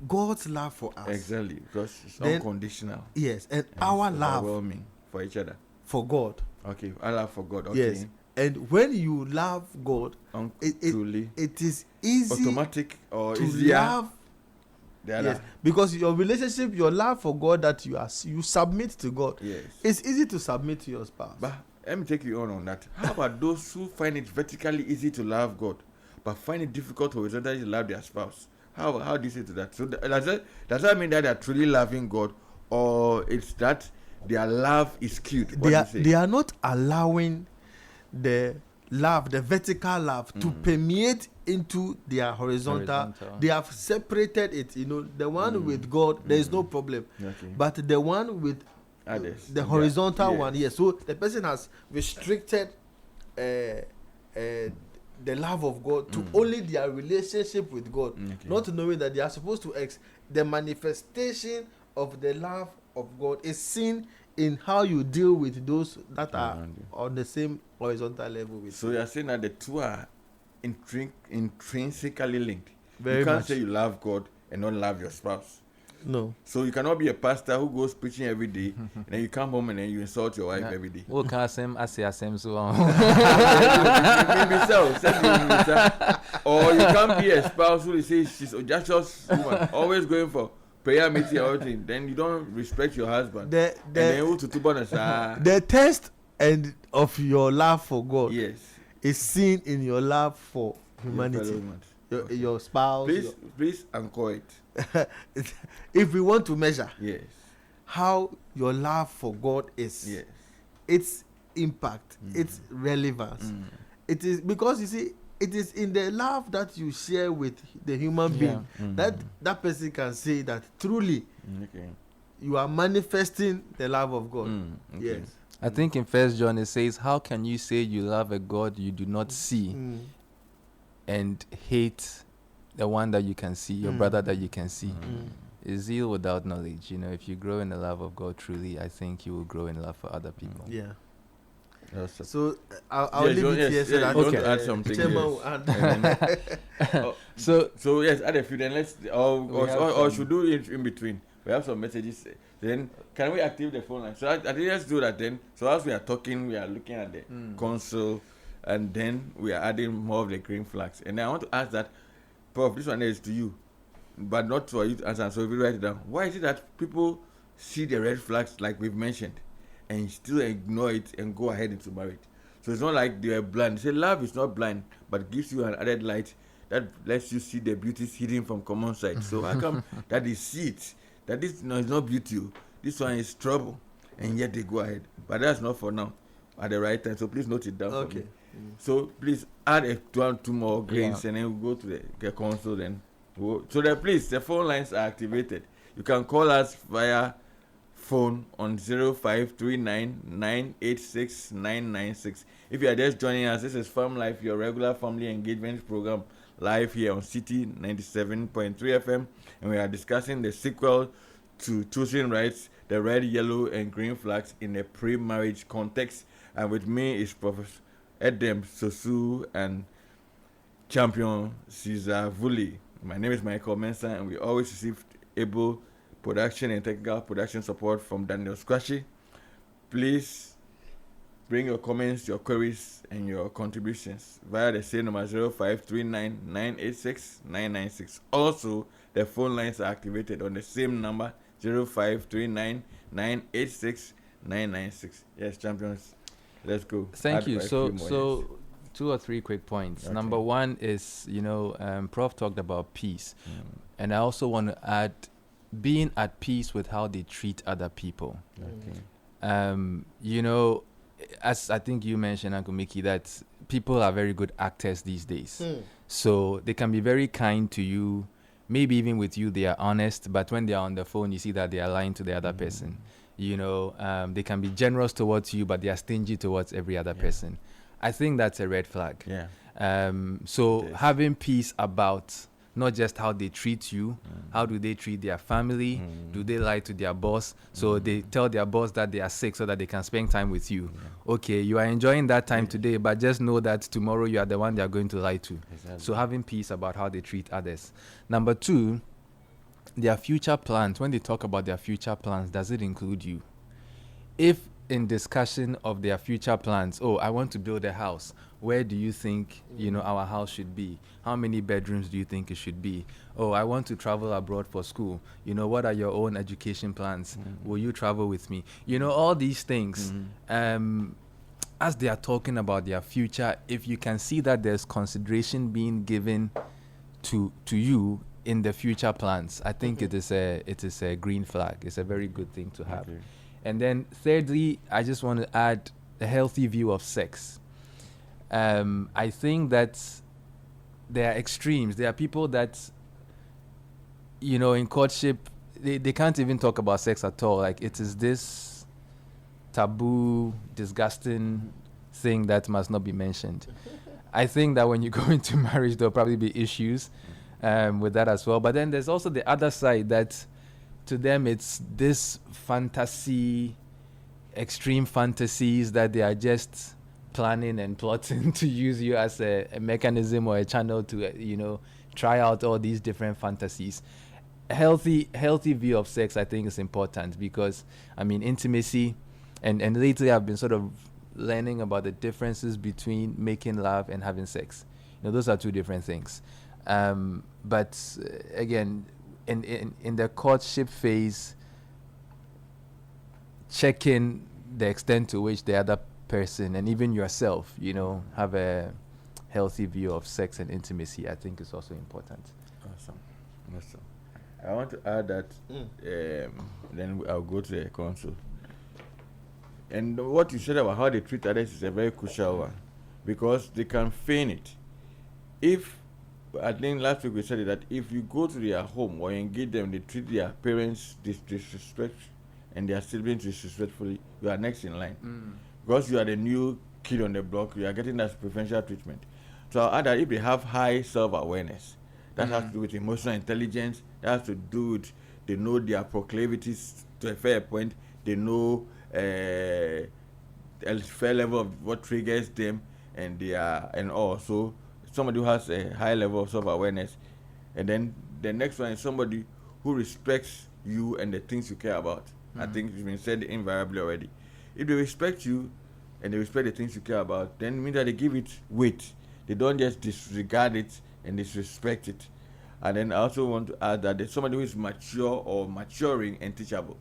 God's love for us. Exactly, because it's Then, unconditional. Yes, and our love overwhelming for each other. for God. Okay, our love for God. Okay. Yes, and when you love God, Truly, it is easy automatic or to easier. love. Yes, because your relationship, your love for God that you submit to God. Yes. It's easy to submit to your spouse. But let me take you on that. How about those who find it vertically easy to love God, but find it difficult horizontally to love their spouse? How do you say to that? So does that mean that they are truly loving God, or it's that their love is skewed? They are not allowing the love, the vertical love, to permeate into their horizontal. They have separated it. The one with God, there is no problem. Okay. But the one with others, the horizontal one, yes. So the person has restricted the love of God to only their relationship with God, not knowing that they are supposed to the manifestation of the love of God is seen in how you deal with those that are on the same horizontal level with you. So you are saying that the two are intrinsically linked. Very you can't much. say you love God and not love your spouse. No. So you cannot be a pastor who goes preaching every day and then you come home and then you insult your wife every day. What can I say? I say so. Or you can't be a spouse who says she's a just woman, always going for prayer meeting or everything. Then you don't respect your husband. The test and of your love for God Yes. is seen in your love for humanity. Your spouse. Please anchor it. If we want to measure Yes. how your love for God is, Yes. its impact, its relevance, it is because you see, it is in the love that you share with the human being that that person can say that truly you are manifesting the love of God. Yes. I think in 1 John it says, how can you say you love a God you do not see and hate the one that you can see, your brother that you can see? Is zeal without knowledge. You know, if you grow in the love of God truly, I think you will grow in love for other people. Yeah. Yes. So I'll leave it here so that you want to add something. Chairman will add. So yes, add a few. Then let's or should do it in between. We have some messages. Then can we activate the phone line? So I think let's do that then. So as we are talking, we are looking at the console, and then we are adding more of the green flags. And I want to ask that, Prof, this one is to you, but not for you to answer. So if you write it down, why is it that people see the red flags like we've mentioned and still ignore it and go ahead into marriage? So it's not like they are blind. Say love is not blind, but gives you an added light that lets you see the beauties hidden from common sight. So how come that they see it, that this is not beauty, this one is trouble, and yet they go ahead? But that's not for now, at the right time. So please note it down for me. So please add two more grains and then we'll go to the console. Then so please, the phone lines are activated. You can call us via phone on 0539 986 996. If you are just joining us, this is Farm Life, your regular family engagement program, live here on City 97.3 FM, and we are discussing the sequel to Choosing Rights, the red, yellow, and green flags in a pre-marriage context. And with me is Prof. Edem, Sosu, and Champion Caesar Vulley. My name is Michael Mensah, and we always receive able production and technical production support from Daniel Squashy. Please bring your comments, your queries, and your contributions via the same number 0539 986 996. Also, the phone lines are activated on the same number 0539 986 996. Yes, champions, let's go. Thank you. So 2 or 3 quick points. Okay. Number 1 is, Prof talked about peace. And I also want to add being at peace with how they treat other people. As I think you mentioned, Uncle Mickey, that people are very good actors these days. So they can be very kind to you. Maybe even with you, they are honest. But when they are on the phone, you see that they are lying to the other person. They can be generous towards you, but they are stingy towards every other person. I think that's a red flag. So having peace about not just how they treat you, how do they treat their family, do they lie to their boss, so they tell their boss that they are sick so that they can spend time with you. Okay, you are enjoying that time today, but just know that tomorrow you are the one they are going to lie to. So having peace about how they treat others. Number 2, their future plans. When they talk about their future plans, does it include you? If in discussion of their future plans, I want to build a house, where do you think our house should be? How many bedrooms do you think it should be? I want to travel abroad for school. What are your own education plans? Will you travel with me? All these things. As they are talking about their future, if you can see that there's consideration being given to you in the future plans, I think it is a green flag. It's a very good thing to have. And then thirdly, I just want to add a healthy view of sex. I think that there are extremes. There are people that, in courtship, they can't even talk about sex at all. Like, it is this taboo, disgusting thing that must not be mentioned. I think that when you go into marriage, there'll probably be issues with that as well. But then there's also the other side that to them it's this fantasy, extreme fantasies that they are just planning and plotting to use you as a mechanism or a channel to try out all these different fantasies. Healthy view of sex, I think, is important, because intimacy, and lately I've been sort of learning about the differences between making love and having sex. Those are two different things. But again, in the courtship phase, checking the extent to which the other person and even yourself, have a healthy view of sex and intimacy, I think is also important. Awesome. I want to add that then I'll go to the council. And what you said about how they treat others is a very crucial one, because they can feign it. I think last week we said that if you go to their home or engage them, they treat their parents disrespect and their siblings disrespectfully, you are next in line. Because you are the new kid on the block, you are getting that preferential treatment. So I'll add that if they have high self-awareness, that has to do with emotional intelligence, that has to do with they know their proclivities to a fair point, they know a fair level of what triggers them, and also somebody who has a high level of self-awareness. And then the next one is somebody who respects you and the things you care about. I think it's been said invariably already. If they respect you and they respect the things you care about, then it means that they give it weight. They don't just disregard it and disrespect it. And then I also want to add that there's somebody who is mature or maturing and teachable.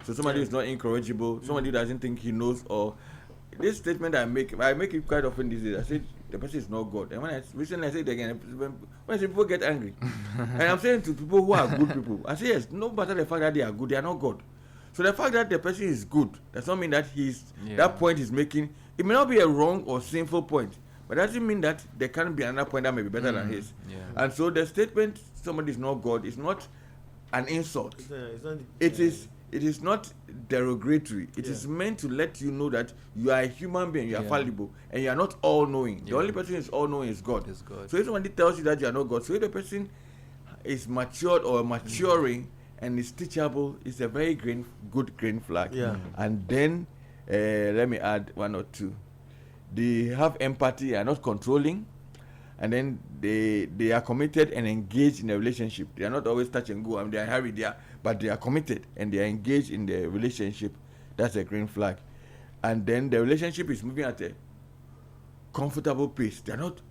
So somebody who is not incorrigible, somebody who doesn't think he knows. Or this statement I make it quite often these days. I say the person is not God. And when I say it again, when people get angry, and I'm saying to people who are good people, I say yes, no matter the fact that they are good, they are not God. So the fact that the person is good does not mean that that point he's making, it may not be a wrong or sinful point, but that doesn't mean that there can be another point that may be better than his. And so the statement somebody is not God is not an insult. It is not derogatory. It is meant to let you know that you are a human being, you are fallible, and you are not all-knowing. The only person who is all-knowing is God. So if somebody tells you that you are not God, so if the person is matured or maturing and is teachable, it's a very good green flag. And then let me add one or two. They have empathy, are not controlling, and then they are committed and engaged in a relationship. They are not always touch and go. They are hurried there, but they are committed and they are engaged in the relationship. That's a green flag. And then the relationship is moving at a comfortable pace. They are not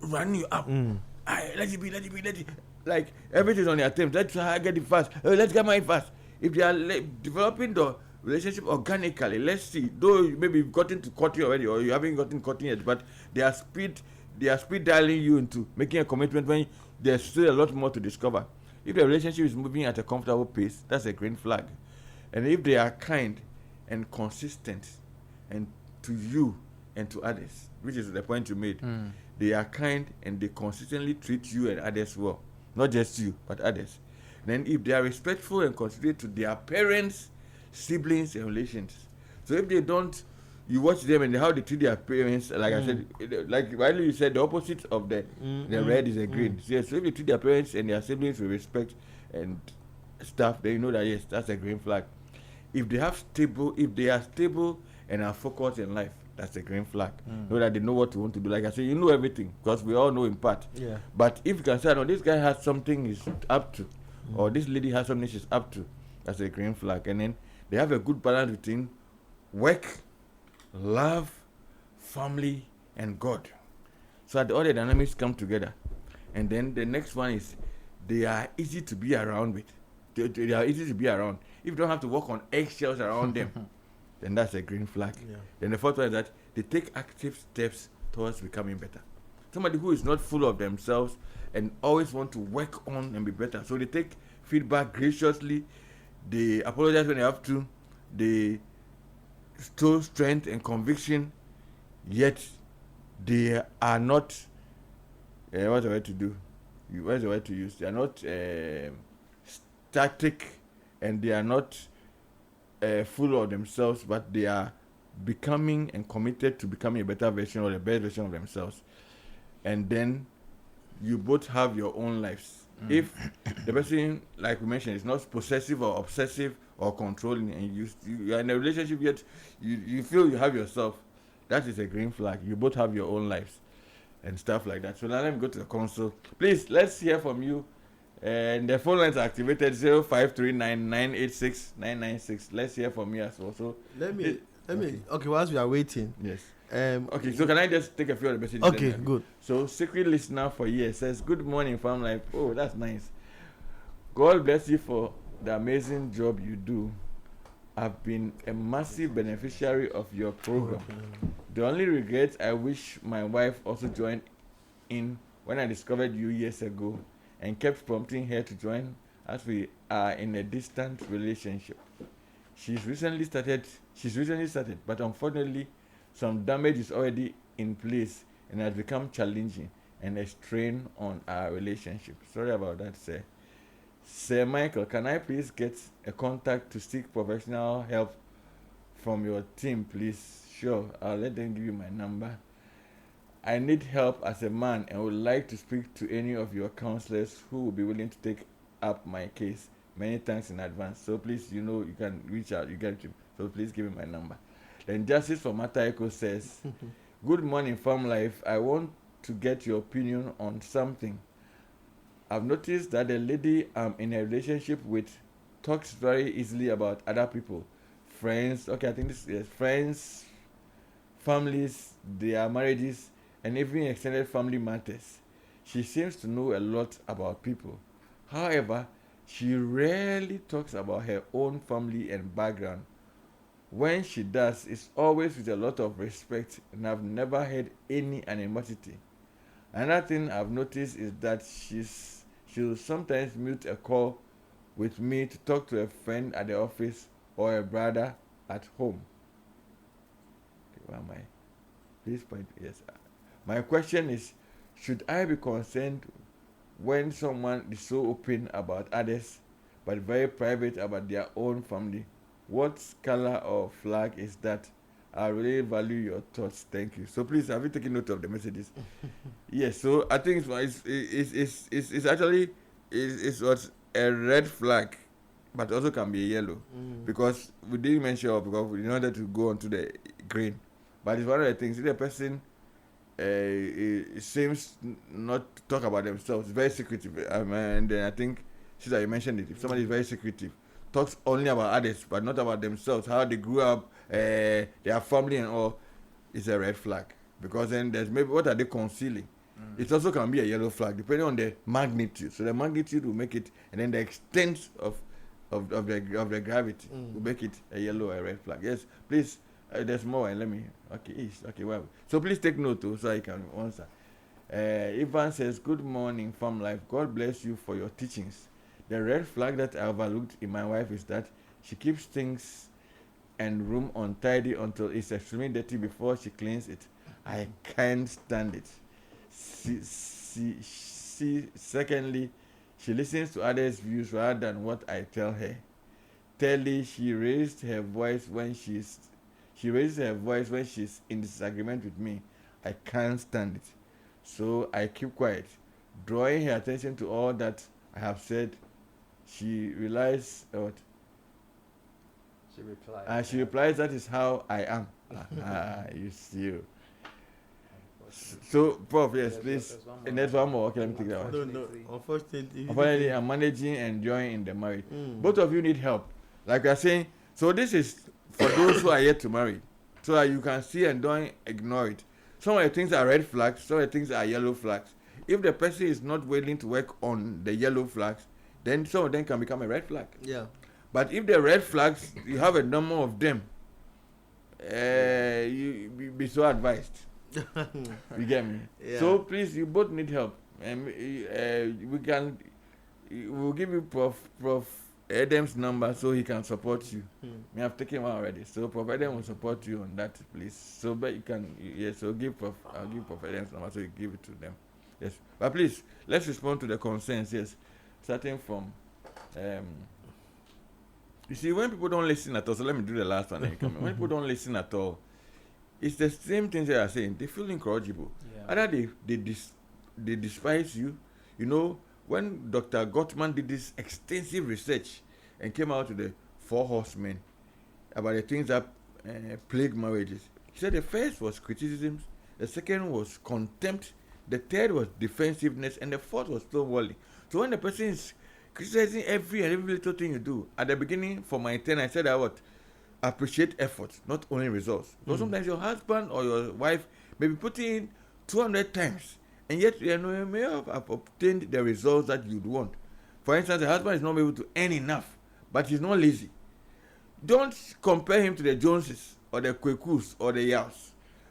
running you up. Let it be. Like everything is on their terms. Let's get it fast. Let's get mine fast. If they are developing the relationship organically, let's see. Though maybe you've gotten to courting already, or you haven't gotten courting yet, but they are speed dialing you into making a commitment when there's still a lot more to discover. If the relationship is moving at a comfortable pace, that's a green flag. And if they are kind and consistent, and to you and to others, which is the point you made, they are kind and they consistently treat you and others well, not just you but others. Then if they are respectful and considerate to their parents, siblings, and relations. So if they don't, you watch them and how they treat their parents, like I said, like rightly you said, the opposite of the red is a green. So if they treat their parents and their siblings with respect and stuff, then you know that yes, that's a green flag. If they are stable and are focused in life, that's a green flag. Know that they know what you want to do. Like I said, you know everything, because we all know in part. But if you can say, no, this guy has something he's up to, or this lady has something she's up to, that's a green flag. And then they have a good balance between work, love, family, and God. So that all the dynamics come together. And then the next one is they are easy to be around with. They are easy to be around. If you don't have to walk on eggshells around them, then that's a green flag. Then the fourth one is that they take active steps towards becoming better. Somebody who is not full of themselves and always want to work on and be better. So they take feedback graciously. They apologize when they have to. They show strength and conviction, yet they are not what's the way to do? What's the way to use? They are not static, and they are not full of themselves, but they are becoming and committed to becoming a better version or the best version of themselves. And then you both have your own lives. If the person, like we mentioned, is not possessive or obsessive or controlling, and you are in a relationship, yet you feel you have yourself, that is a green flag. You both have your own lives and stuff like that. So now let me go to the console. Please, let's hear from you. And the phone lines are activated 0539986996. Let's hear from you as well. So Let me. Okay, whilst we are waiting. yes. Um. Okay, so can I just take a few of the messages? Okay, then? good. So secret listener for years says, "Good morning, fam life." Oh, that's nice. God bless you for the amazing job you do. I've been a massive beneficiary of your program. The only regret, I wish my wife also joined in when I discovered you years ago and kept prompting her to join as we are in a distant relationship. She's recently started, but unfortunately, some damage is already in place and has become challenging and a strain on our relationship. Sorry about that, sir. Sir Michael, can I please get a contact to seek professional help from your team, please? Sure, I'll let them give you my number. I need help as a man and would like to speak to any of your counselors who will be willing to take up my case. Many thanks in advance. So please, you can reach out, you get him. So please give me my number. Then Justice from Mataiko says, "Good morning, Farm Life. I want to get your opinion on something. I've noticed that the lady I'm in a relationship with talks very easily about other people, friends. Okay, I think this is friends, families, their marriages, and even extended family matters. She seems to know a lot about people. However, she rarely talks about her own family and background. When she does, it's always with a lot of respect, and I've never had any animosity. Another thing I've noticed is that she'll sometimes mute a call with me to talk to a friend at the office or a brother at home." Okay, where am I? Please point. Yes. My question is, should I be concerned when someone is so open about others but very private about their own family? What color or flag is that? I really value your thoughts. Thank you. So please, have you taken note of the messages? Yes. So I think it's actually what's a red flag, but also can be a yellow, because we didn't mention because we wanted to go on to the green. But it's one of the things. If the person it seems not to talk about themselves, it's very secretive, and then I think Sister, you mentioned it. If somebody is very secretive, talks only about others but not about themselves, how they grew up, their family and all, is a red flag, because then there's maybe what are they concealing. It also can be a yellow flag depending on the magnitude. So the magnitude will make it, and then the extent of the gravity will make it a yellow or a red flag. Yes, please. There's more, and let me. Okay, well. So please take note too, so I can answer. Ivan says, "Good morning, Farm Life. God bless you for your teachings. The red flag that I overlooked in my wife is that she keeps things and room untidy until it's extremely dirty before she cleans it. I can't stand it. Secondly, she listens to others' views rather than what I tell her. Thirdly, she raises her voice when she's in disagreement with me. I can't stand it. So I keep quiet. Drawing her attention to all that I have said, she replies, she replies, that is how I am. You see. So, Prof, yes, please. And there's one more. Okay, let me take that one. No. Unfortunately, I'm managing and enjoying in the marriage. Both of you need help. Like we are saying, so this is for those who are yet to marry, so that you can see and don't ignore it. Some of the things are red flags, some of the things are yellow flags. If the person is not willing to work on the yellow flags, then some of them can become a red flag. Yeah. But if the red flags, you have a number of them, you be so advised. You get me? Yeah. So please, you both need help, and we'll give you Prof Edem's number so he can support you. We have taken one already, so Prof Edem will support you on that, please. So but you can, yes. So I'll give Prof Edem's number so you give it to them. Yes, but please let's respond to the concerns. Yes, starting from you see, when people don't listen at all. So let me do the last one. Then you come in. When people don't listen at all, it's the same things they are saying. They feel incorrigible. Yeah. Either they despise you. You know, when Dr. Gottman did this extensive research and came out with the 4 horsemen about the things that plague marriages, He said the first was criticism, the second was contempt, the third was defensiveness, and the fourth was stonewalling. So when the person is criticizing every little thing you do, at the beginning, for my turn, I said I would appreciate effort, not only results. Because sometimes your husband or your wife may be putting in 200 times, and yet you may have obtained the results that you'd want. For instance, the husband is not able to earn enough, but he's not lazy. Don't compare him to the Joneses or the Kwekus or the Yaos.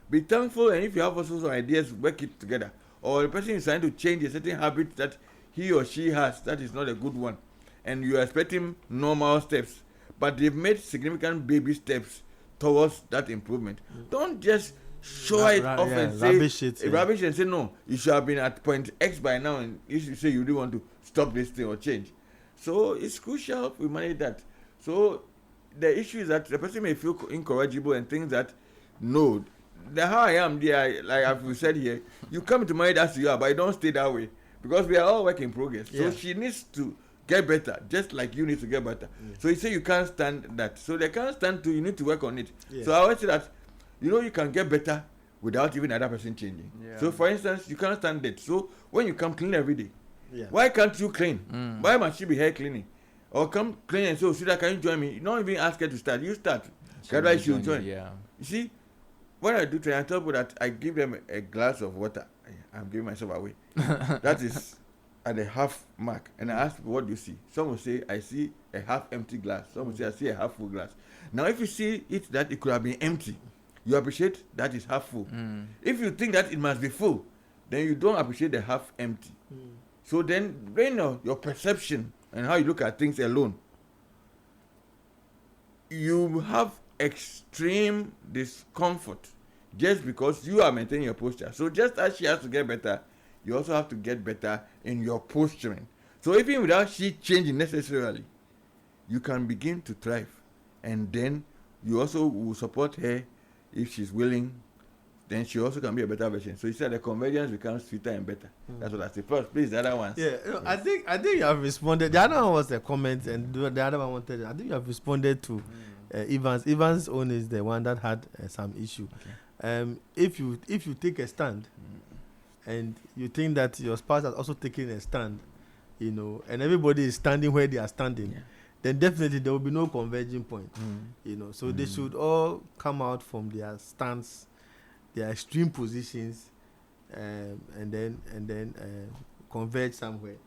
Be thankful, and if you have also some ideas, work it together. Or the person is trying to change a certain habit that he or she has that is not a good one, and you are expecting normal steps, but they've made significant baby steps towards that improvement. Don't just show it off and say rubbish and say no, you should have been at point X by now, and you should say you do want to stop this thing or change. So it's crucial we manage that. So the issue is that the person may feel incorrigible and think that no, the how I am there, like as we said here, you come to marriage as you are, but you don't stay that way, because we are all work in progress. So she needs to get better, just like you need to get better. So you say you can't stand that, so they can't stand to, you need to work on it. So I always say that, you can get better without even another person changing. So for instance, you can't stand it, so when you come clean every day, why can't you clean? Why must she be hair cleaning? Or come clean and say, oh, Sida, can you join me? You don't even ask her to start, you start. Otherwise she'll join. You see, what I do to I tell people that I give them a glass of water. I'm giving myself away. That is at the half mark. And I ask people, what do you see? Some will say, I see a half empty glass. Some will say, I see a half full glass. Now, if you see it that it could have been empty, you appreciate that is half full. If you think that it must be full, then you don't appreciate the half empty. So then, your perception and how you look at things alone, you have extreme discomfort just because you are maintaining your posture. So just as she has to get better, you also have to get better in your posturing. So even without she changing necessarily, you can begin to thrive. And then you also will support her if she's willing. Then she also can be a better version. So you said the convergence becomes sweeter and better. That's what I say. First, please, the other ones. I think you have responded. The other one was a comment, and the other one wanted. I think you have responded to Evans. Evans' own is the one that had some issue. If you take a stand, and you think that your spouse has also taken a stand, and everybody is standing where they are standing, then definitely there will be no converging point. So they should all come out from their stance, their extreme positions, and then converge somewhere.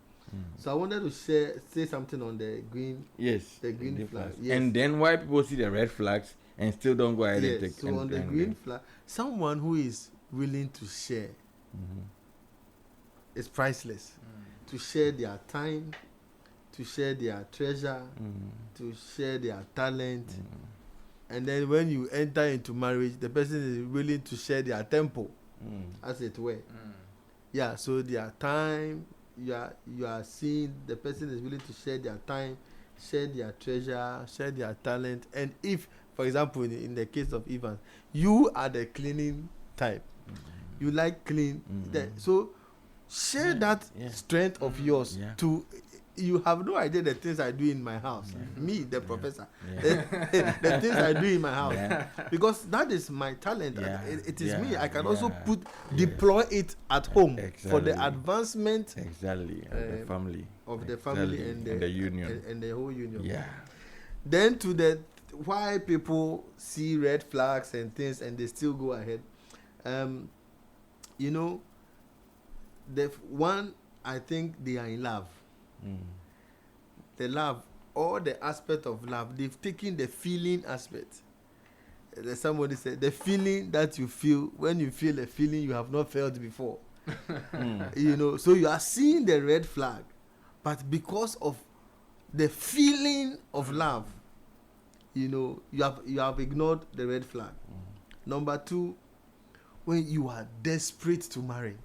So I wanted to say something on the green. The green flag. And then why people see the red flags and still don't go ahead and take. So on the green flag, someone who is willing to share is priceless. To share their time, to share their treasure, to share their talent. And then when you enter into marriage, the person is willing to share their tempo, as it were. So their time, you are seeing the person is willing to share their time, share their treasure, share their talent. And if, for example, in the case of Evans, you are the cleaning type, you like clean, so share that strength of yours to. You have no idea the things I do in my house. Me, the professor. The things I do in my house. Because that is my talent. It is me. I can also deploy it at home for the advancement of the family. Of the family and the union. And the whole union. Then to the why people see red flags and things and they still go ahead. The one, I think they are in love. The love, or the aspect of love, they've taken the feeling aspect. Somebody said the feeling that you feel when you feel a feeling you have not felt before. So you are seeing the red flag, but because of the feeling of love, you have ignored the red flag. Number two, when you are desperate to marry,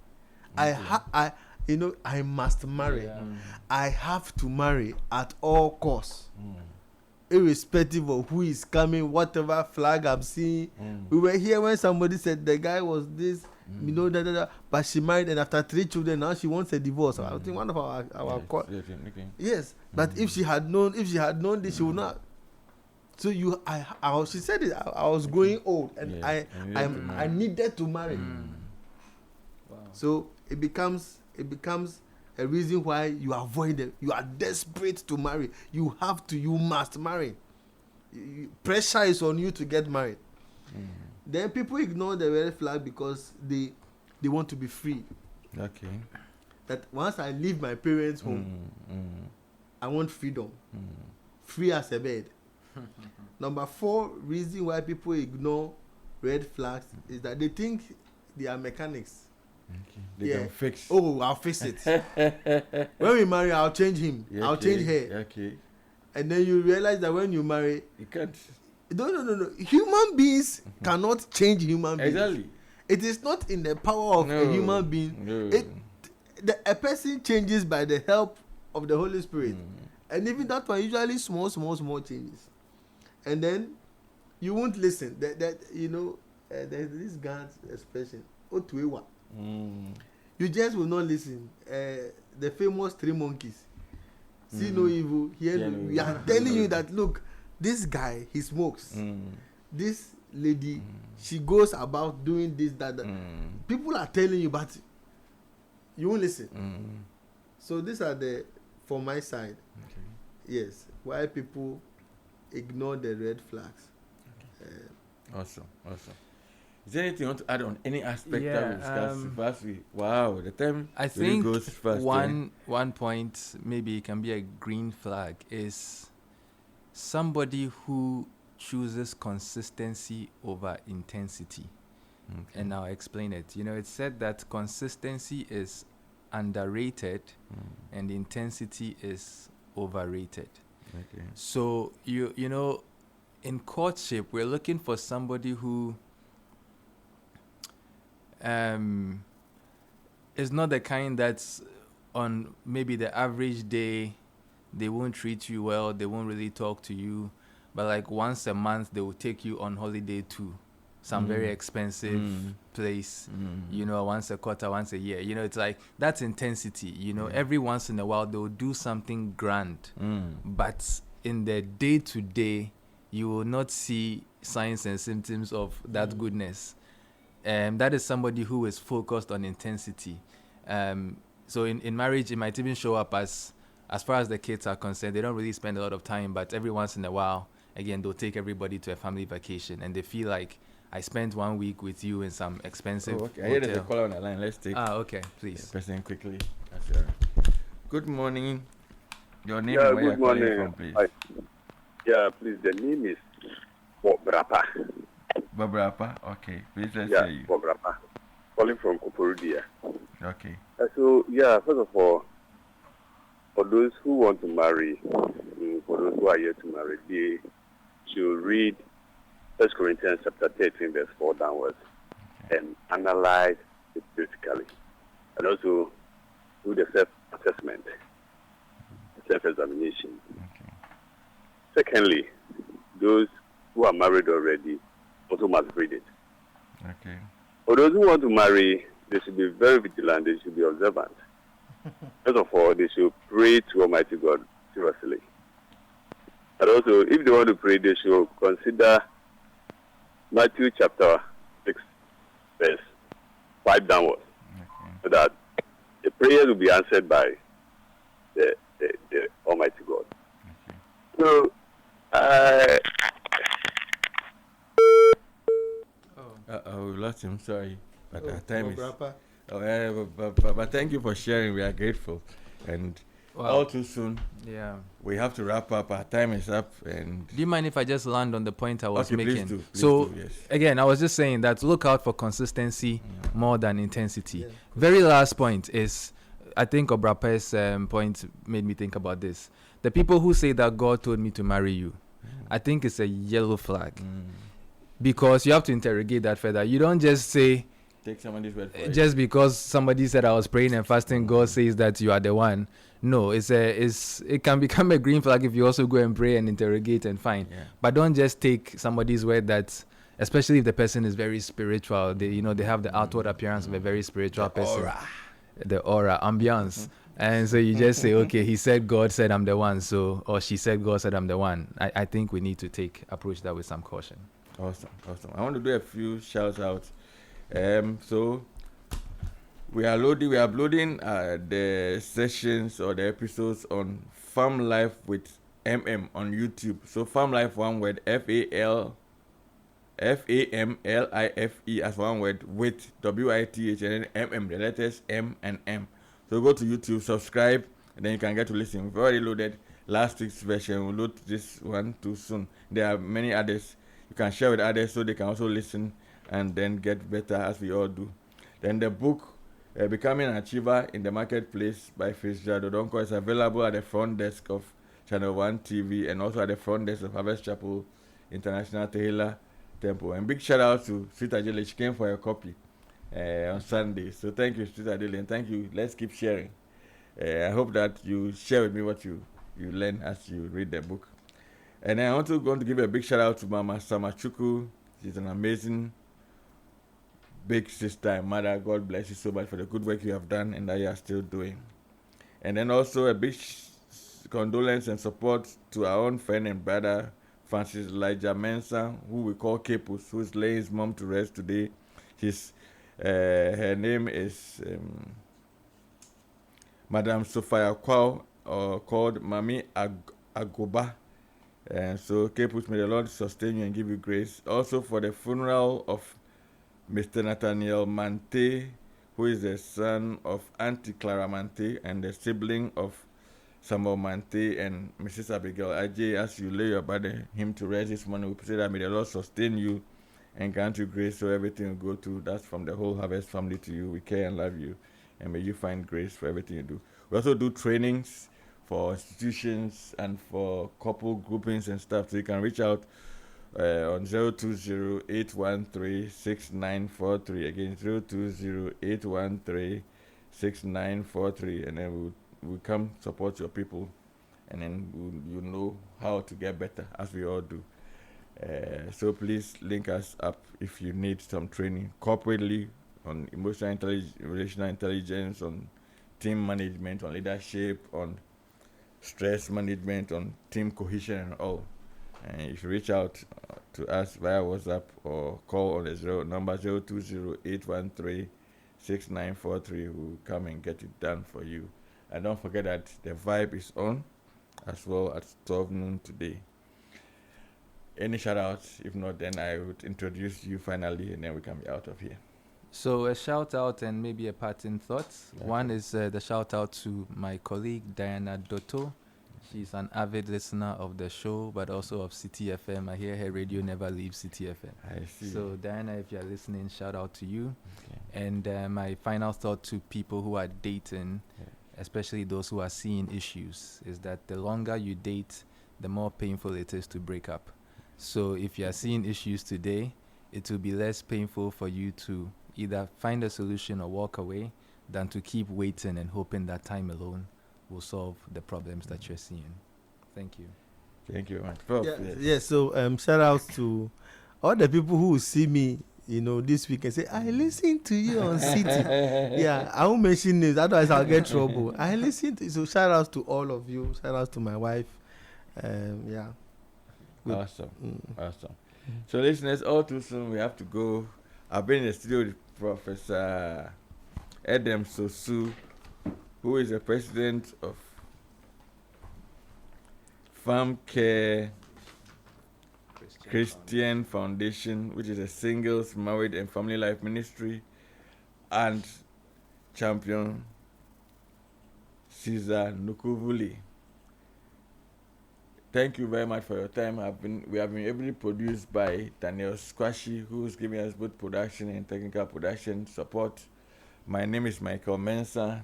I must marry. I have to marry at all costs. Irrespective of who is coming, whatever flag I'm seeing. We were here when somebody said the guy was this, but she married, and after 3 children, now she wants a divorce. I think one of our okay. Yes, but if she had known this, she would not. So she said it. I was growing old, and Yeah, I needed to marry. Wow. So it becomes a reason why you avoid it. You are desperate to marry. You must marry. Pressure is on you to get married. Then people ignore the red flag because they want to be free. Okay. That once I leave my parents' home, I want freedom. Free as a bird. Number 4 reason why people ignore red flags is that they think they are mechanics. Okay. They can fix. Oh, I'll fix it. When we marry, I'll change him. I'll change her. Okay. And then you realize that when you marry, You can't. No. Human beings cannot change human beings. Exactly. It is not in the power of a human being. No. A person changes by the help of the Holy Spirit. And even that one, usually small changes. And then you won't listen. There's this God's expression. Otuewa. You just will not listen. The famous 3 monkeys. See no evil, hear no. We are telling you that, look, this guy, he smokes. This lady, she goes about doing this, that. People are telling you, but you won't listen. So these are for my side. Okay. Yes, why people ignore the red flags. Awesome. Is there anything you want to add on any aspect Yeah, that we discussed last week? Wow, the time I really think goes fast. one point, maybe it can be a green flag, is somebody who chooses consistency over intensity. Okay. And I'll explain it. It's said that consistency is underrated and intensity is overrated. Okay. So in courtship, we're looking for somebody who is not the kind that's on maybe the average day, they won't treat you well, they won't really talk to you, but like once a month they will take you on holiday to some very expensive place, once a quarter, once a year. It's like that's intensity. Every once in a while they'll do something grand, but in the day-to-day you will not see signs and symptoms of that goodness. That is somebody who is focused on intensity. So in marriage, it might even show up as far as the kids are concerned. They don't really spend a lot of time, but every once in a while, again, they'll take everybody to a family vacation, and they feel like, I spent 1 week with you in some expensive okay. I hotel. hear there's a caller on the line. Let's take Okay, please. the person quickly. That's all right. Good morning. Your name and where you're calling from, please. Hi. Yeah, please. The name is Bob Rapa. Bob Rapa? Okay. Please, let's hear you. Bob Rapa. Calling from Koporudia. Okay. So, first of all, for those who want to marry, for those who are yet to marry, they should read 1 Corinthians chapter 13, verse 4 downwards, and analyze it critically. And also do the self-assessment, self-examination. Okay. Secondly, those who are married already also must read it. Okay. For those who want to marry, they should be very vigilant, they should be observant. First of all, they should pray to Almighty God seriously. And also, if they want to pray, they should consider Matthew chapter 6, verse 5 downwards, so that the prayers will be answered by the Almighty God. So, we lost him, sorry. But our time is... Rapa. But thank you for sharing. We are grateful. And all too soon, we have to wrap up. Our time is up. And do you mind if I just land on the point I was making? Please do, yes. Again, I was just saying that look out for consistency more than intensity. Very last point is, I think Obrape's point made me think about this. The people who say that God told me to marry you, I think it's a yellow flag. Because you have to interrogate that further. You don't just say, take somebody's word for it. Just because somebody said I was praying and fasting, God says that you are the one. No, it can become a green flag if you also go and pray and interrogate and find. But don't just take somebody's word that, especially if the person is very spiritual. They have the outward appearance of a very spiritual person. The aura, ambiance. And so you just say, okay, he said God said I'm the one, so, or she said God said I'm the one. I think we need to approach that with some caution. Awesome. I want to do a few shouts out. So we are uploading the sessions or the episodes on Farm Life with MM on YouTube. So Farm Life, one word, FAMLIFE as one word, with WITH, and then MM, the letters M and M. So go to YouTube, subscribe, and then you can get to listen. We've already loaded last week's version. We'll load this one too soon. There are many others. You can share with others so they can also listen and then get better as we all do. Then the book, Becoming an Achiever in the Marketplace by Fitzgerald Odonko, is available at the front desk of Channel 1 TV and also at the front desk of Harvest Chapel International Tehillah Temple. And big shout out to Sweet Adele. She came for a copy on Sunday. So thank you, Sweet Adele, and thank you. Let's keep sharing. I hope that you share with me what you learn as you read the book. And I want to give a big shout out to Mama Samachuku. She's an amazing big sister and mother. God bless you so much for the good work you have done and that you are still doing. And then also a big condolence and support to our own friend and brother, Francis Elijah Mensah, who we call Kepus, who is laying his mom to rest today. Her name is Madam Sophia Kwao, called Mami Agoba. And so, Kepus, may the Lord sustain you and give you grace. Also, for the funeral of Mr. Nathaniel Mante, who is the son of Auntie Clara Mante and the sibling of Samuel Mante and Mrs. Abigail Ajay. As you lay your body him to rest this morning, we pray that may the Lord sustain you and grant you grace so everything will go through. That's from the whole Harvest family to you. We care and love you, and may you find grace for everything you do. We also do trainings for institutions and for couple groupings and stuff. So you can reach out on 020-813-6943. Again, 020-813-6943. And then we'll come support your people. And then you know how to get better, as we all do. So please link us up if you need some training corporately on emotional intelligence, relational intelligence, on team management, on leadership, on stress management, on team cohesion and all. And if you reach out to us via WhatsApp or call on the number 020-813-6943, we'll come and get it done for you. And don't forget that the vibe is on as well at 12 noon today. Any shout outs? If not, then I would introduce you finally and then we can be out of here. So a shout out and maybe a parting thought. Okay. One is the shout out to my colleague Diana Dotto. She's an avid listener of the show, but also of City FM. I hear her radio never leaves City FM. I see. So Diana, if you're listening, shout out to you. Okay. And my final thought to people who are dating, especially those who are seeing issues, is that the longer you date, the more painful it is to break up. So if you are seeing issues today, it will be less painful for you to either find a solution or walk away than to keep waiting and hoping that time alone will solve the problems that you're seeing. Thank you. Thank you very much. Prof, yes. So shout out to all the people who see me, this week and say, I listen to you on City. Yeah, I won't mention names, otherwise I'll get trouble. I listen to you. So shout out to all of you. Shout out to my wife. Yeah. Good. Awesome. Awesome. So listeners, all too soon we have to go. I've been in the studio with Professor Edem Sosu, who is the president of Farm Care Christian Foundation, which is a singles, married and family life ministry, and champion Caesar Vulley. Thank you very much for your time. We have been ably produced by Daniel Squashy, who is giving us both production and technical production support. My name is Michael Mensah.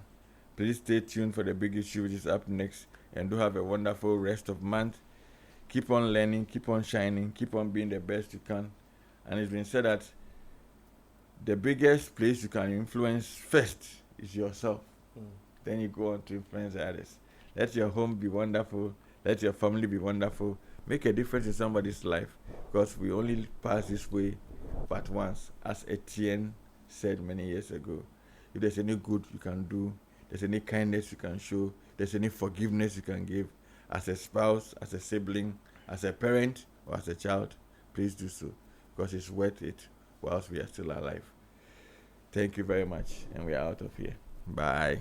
Please stay tuned for the big issue which is up next, and do have a wonderful rest of month. Keep on learning, keep on shining, keep on being the best you can. And it's been said that the biggest place you can influence first is yourself. Then you go on to influence others. Let your home be wonderful. Let your family be wonderful. Make a difference in somebody's life, because we only pass this way but once, as Etienne said many years ago. If there's any good you can do, there's any kindness you can show, there's any forgiveness you can give as a spouse, as a sibling, as a parent, or as a child, please do so, because it's worth it whilst we are still alive. Thank you very much, and we are out of here. Bye.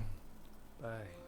Bye.